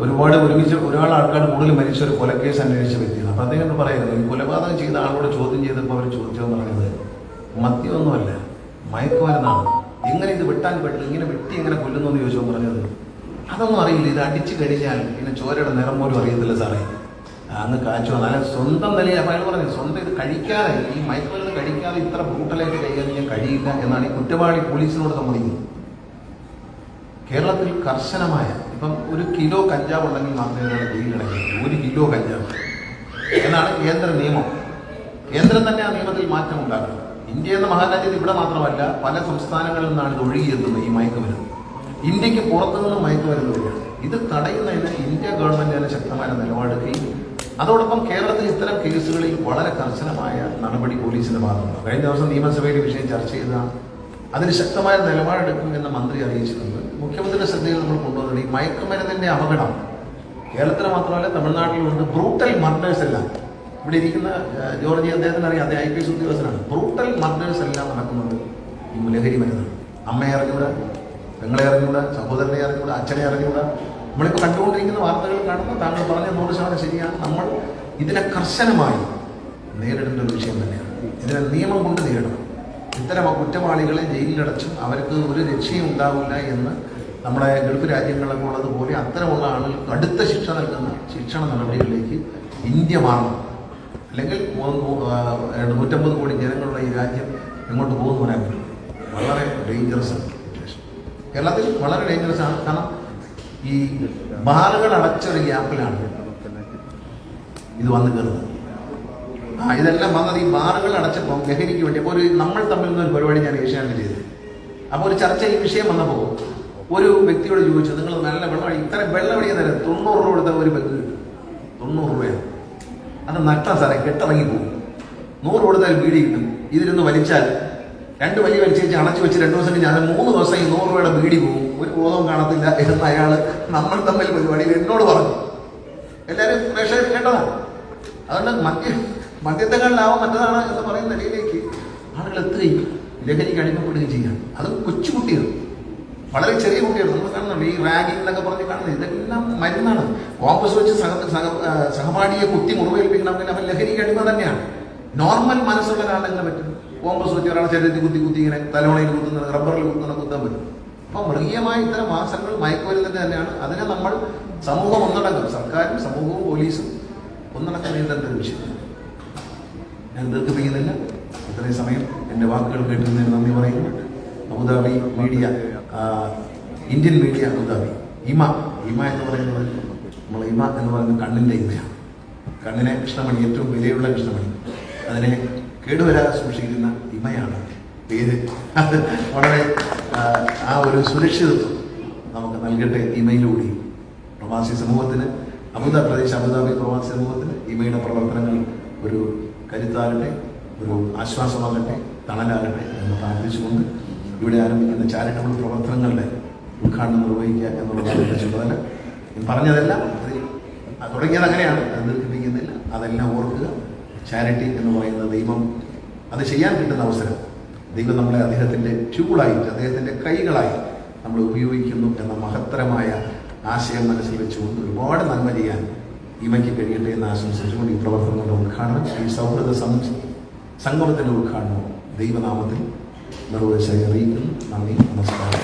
ഒരുപാട് ഒരുമിച്ച് ഒരാൾ ആൾക്കാർ കൂടുതൽ മരിച്ച ഒരു കൊലക്കേസ് അന്വേഷിച്ച വ്യക്തിയാണ്. അപ്പം അദ്ദേഹം പറയുന്നത് ഈ കൊലപാതകം ചെയ്ത ആളോട് ചോദ്യം ചെയ്തപ്പോൾ അവർ ചോദിച്ചതെന്ന് പറയുന്നത് മദ്യമൊന്നുമല്ല, മയക്കുമരുന്നാണ്. എങ്ങനെ ഇത് വെട്ടാൻ പറ്റും, ഇങ്ങനെ വെട്ടി എങ്ങനെ കൊല്ലുന്നു എന്ന് ചോദിച്ചപ്പോൾ പറഞ്ഞത് അതൊന്നും അറിയില്ല, ഇത് അടിച്ചു കഴിഞ്ഞാൽ പിന്നെ ചോരയുടെ നിറം പോലും അറിയത്തില്ല സാറേ, അങ്ങ് കാച്ചു വന്നാൽ സ്വന്തം നിലയിൽ. അപ്പം അയാൾ പറഞ്ഞു സ്വന്തം ഇത് കഴിക്കാതെ, ഈ മയക്കുമരുന്ന് കഴിക്കാതെ ഇത്ര ബ്രൂട്ടലായിട്ട് കൈകാര്യം ചെയ്യാൻ കഴിയില്ല എന്നാണ് ഈ കുറ്റവാളി പോലീസിനോട് സമ്മതിക്കുന്നത്. കേരളത്തിൽ കർശനമായ, ഇപ്പം 1 കിലോ കഞ്ചാവ് ഉണ്ടെങ്കിൽ മാത്രമേ ഒരാളെ ജയിലിലടയ്ക്കൂ. 1 കിലോ കഞ്ചാവ് എന്നാണ് കേന്ദ്ര നിയമം. കേന്ദ്രം തന്നെ ആ നിയമത്തിൽ മാറ്റം ഉണ്ടാക്കണം. ഇന്ത്യ എന്ന മഹാരാജ്യത്ത് ഇവിടെ മാത്രമല്ല, പല സംസ്ഥാനങ്ങളിൽ നിന്നാണ് ഇത് ഒഴുകിയെത്തുന്നത് ഈ മയക്കുമരുന്ന്. ഇന്ത്യക്ക് പുറത്തുനിന്ന് മയക്കുമരുന്ന് വരികയാണ്. ഇത് തടയുന്നതിന് ഇന്ത്യ ഗവൺമെന്റ് തന്നെ ശക്തമായ നിലപാടെടുക്കുകയും അതോടൊപ്പം കേരളത്തിൽ ഇത്തരം കേസുകളിൽ വളരെ കർശനമായ നടപടി പോലീസിന്റെ ഭാഗത്തുണ്ട്. കഴിഞ്ഞ ദിവസം നിയമസഭയിൽ വിഷയം ചർച്ച ചെയ്തതാണ്. അതിന് ശക്തമായ നിലപാടെടുക്കും എന്ന് മന്ത്രി അറിയിച്ചിട്ടുണ്ട്. മുഖ്യമന്ത്രിയുടെ ശ്രദ്ധയിൽ നമ്മൾ കൊണ്ടുവന്നത് ഈ മയക്കുമരുന്നിന്റെ അപകടം കേരളത്തിൽ മാത്രമല്ല തമിഴ്നാട്ടിലുണ്ട്. ബ്രൂട്ടൽ മർഡേഴ്സ് എല്ലാം ഇവിടെ ഇരിക്കുന്ന ജോർജ് അദ്ദേഹത്തിന് അറിയാം, അദ്ദേഹം IPS ഉദ്യോഗസ്ഥനാണ്. ബ്രൂട്ടൽ മർഡേഴ്സ് എല്ലാം നടക്കുന്നത് ഈ ലഹരി മരുന്നാണ്. അമ്മയെ അറിഞ്ഞൂടാ, പെങ്ങളെ അറിഞ്ഞൂടാ, സഹോദരനെ അറിഞ്ഞൂടാ, അച്ഛനെ അറിഞ്ഞൂടാ. നമ്മളിപ്പോൾ കണ്ടുകൊണ്ടിരിക്കുന്ന വാർത്തകൾ കാണുന്ന താങ്കൾ പറഞ്ഞ 100% ശരിയാണ്. നമ്മൾ ഇതിനെ കർശനമായി നേരിടേണ്ട ഒരു വിഷയം തന്നെയാണ്. ഇതിനെ നിയമം കൊണ്ട് നേരിടണം. ഇത്തരം കുറ്റവാളികളെ ജയിലിലടച്ചും അവർക്ക് ഒരു രക്ഷയും ഉണ്ടാവില്ല എന്ന് നമ്മുടെ ഗൾഫ് രാജ്യങ്ങളിലൊക്കെ ഉള്ളതുപോലെ അത്തരമുള്ള ആളുകൾക്ക് അടുത്ത ശിക്ഷ നൽകുന്ന ശിക്ഷണ നടപടികളിലേക്ക് ഇന്ത്യ മാറണം. അല്ലെങ്കിൽ 150 കോടി ജനങ്ങളുള്ള ഈ രാജ്യം എങ്ങോട്ട് പോകുന്നു പറയാൻ പറ്റും. വളരെ ഡേഞ്ചറസ് ആണ് സിറ്റുവേഷൻ. കേരളത്തിൽ വളരെ ഡേഞ്ചറസ് ആണ്. കാരണം ഈ ബാറുകൾ അടച്ചൊരു ഗ്യാപ്പിലാണ് ഇത് വന്നു കയറുന്നത്. ഇതെല്ലാം വന്നത് ഈ ബാറുകൾ അടച്ചപ്പോൾ ലഹരിക്ക് വേണ്ടി. അപ്പോൾ നമ്മൾ തമ്മിൽ നിന്നൊരു പരിപാടി ഞാൻ ഏഷ്യാനെറ്റ് ചെയ്തത്. അപ്പോൾ ഒരു ചർച്ച ഈ വിഷയം വന്നപ്പോൾ ഒരു വ്യക്തിയോട് ചോദിച്ചു, നിങ്ങൾ നല്ല വെള്ളം ഇത്തരം വെള്ളം അടിക്കാൻ തരാം 90 രൂപ കൊടുത്ത ഒരു പെഗ് കിട്ടും. 90 രൂപയാണ്. അത് നഷ്ടം സാറേ, കെട്ടിറങ്ങി പോകും. 100 കൊടുത്താൽ ബീഡി കിട്ടും. ഇതിലൊന്ന് വലിച്ചാൽ 2 വലിയ വലിച്ചേച്ച് അടച്ചു വെച്ച് 2 ദിവസം കഴിഞ്ഞാൽ 3 ദിവസം ഈ 100 രൂപയുടെ ബീഡി പോകും. ഒരു ബോധവും കാണത്തില്ല എന്ന് അയാൾ നമ്മൾ തമ്മിൽ പരിപാടിയിൽ എന്നോട് പറഞ്ഞു. എല്ലാവരും പ്രേക്ഷകർ കേട്ടതാണ്. അതുകൊണ്ട് മദ്യത്തെക്കാളിലാവും മറ്റതാണ് എന്ന് പറയുന്ന നിലയിലേക്ക് ആളുകൾ എത്തുകയും ലഹരിക്ക് അടിമപ്പെടുകയും ചെയ്യാം. അത് കൊച്ചുകുട്ടികൾ, വളരെ ചെറിയ കുട്ടികൾ. നമ്മൾ കാണുന്നുണ്ട് ഈ റാഗിംഗ് എന്നൊക്കെ പറഞ്ഞ് കാണുന്നത്. ഇതെല്ലാം മരുന്നാണ്. കോമ്പസ് വെച്ച് സഹപാഠിയെ കുത്തി മുറിവേൽപ്പിക്കണമെങ്കിൽ അവൻ ലഹരിക്ക് അടിമ തന്നെയാണ്. നോർമൽ മനസ്സുള്ള ഒരാളെങ്ങനെ പറ്റും? കോമ്പസ് വെച്ച് ഒരാളെ ശരീരത്തിൽ കുത്തി ഇങ്ങനെ തലോണയിൽ കുത്തുന്നത്, റബ്ബറിൽ കുത്തുന്ന കുത്താൻ പറ്റും. അപ്പം മൃഗീയമായ ഇത്തരം വാസനകൾ മയക്കുമരുന്നിന്റെ തന്നെയാണ്. അതിനെ നമ്മൾ സമൂഹം ഒന്നടങ്കം, സർക്കാരും സമൂഹവും പോലീസും ഒന്നടക്കം നേരിടേണ്ട ഒരു വിഷയം. ഞാൻ ദീർഘിപ്പിക്കുന്നില്ല. ഇത്രയും സമയം എൻ്റെ വാക്കുകൾ കേട്ടിരുന്നതിന് നന്ദി പറയുന്നു. Abu Dhabi media, Indian media Abu Dhabi, IMA എന്ന് പറയുന്നത് നമ്മൾ ഇമ എന്ന് പറയുന്നത് കണ്ണിൻ്റെ ഇമയാണ്. കണ്ണിനെ കൃഷ്ണമണി, ഏറ്റവും വിലയുള്ള കൃഷ്ണമണി, അതിനെ കേടുവരാതെ സൂക്ഷിക്കുന്ന ഇമയാണ് പേര്. അത് വളരെ ആ ഒരു സുരക്ഷിതത്വം നമുക്ക് നൽകട്ടെ ഇമയിലൂടെ. പ്രവാസി സമൂഹത്തിന്, അബുദാബി പ്രവാസി സമൂഹത്തിന് ഇമയുടെ പ്രവർത്തനങ്ങൾ ഒരു കരുത്താകട്ടെ, ഒരു ആശ്വാസമാകട്ടെ, തണലാകട്ടെ എന്ന് പ്രാർത്ഥിച്ചുകൊണ്ട് ഇവിടെ ആരംഭിക്കുന്ന ചാരിറ്റബിൾ പ്രവർത്തനങ്ങളുടെ ഉദ്ഘാടനം നിർവഹിക്കുക എന്നുള്ളതാണ് എൻ്റെ ചുമതല. പറഞ്ഞതെല്ലാം തുടങ്ങിയത് അങ്ങനെയാണ്, അത് ദീർഘിപ്പിക്കുന്നില്ല. അതെല്ലാം ഓർക്കുക. ചാരിറ്റി എന്ന് പറയുന്ന ദൈവം, അത് ചെയ്യാൻ കിട്ടുന്ന അവസരം ദൈവം നമ്മളെ അദ്ദേഹത്തിൻ്റെ ടൂളായിട്ട്, അദ്ദേഹത്തിൻ്റെ കൈകളായി നമ്മൾ ഉപയോഗിക്കുന്നു എന്ന മഹത്തരമായ ആശയം മനസ്സിൽ വെച്ചുകൊണ്ട് ഒരുപാട് നന്മ ചെയ്യാൻ ഇമയ്ക്ക് കഴിയട്ടെ എന്ന് ആശംസിച്ചുകൊണ്ട് ഈ പ്രവർത്തനങ്ങളുടെ ഉദ്ഘാടനം, ഈ സൗഹൃദ സംഗമത്തിൻ്റെ ഉദ്ഘാടനവും ദൈവനാമത്തിൽ നിർവഹിച്ചായി അറിയിക്കുന്നു. നന്ദി, നമസ്കാരം.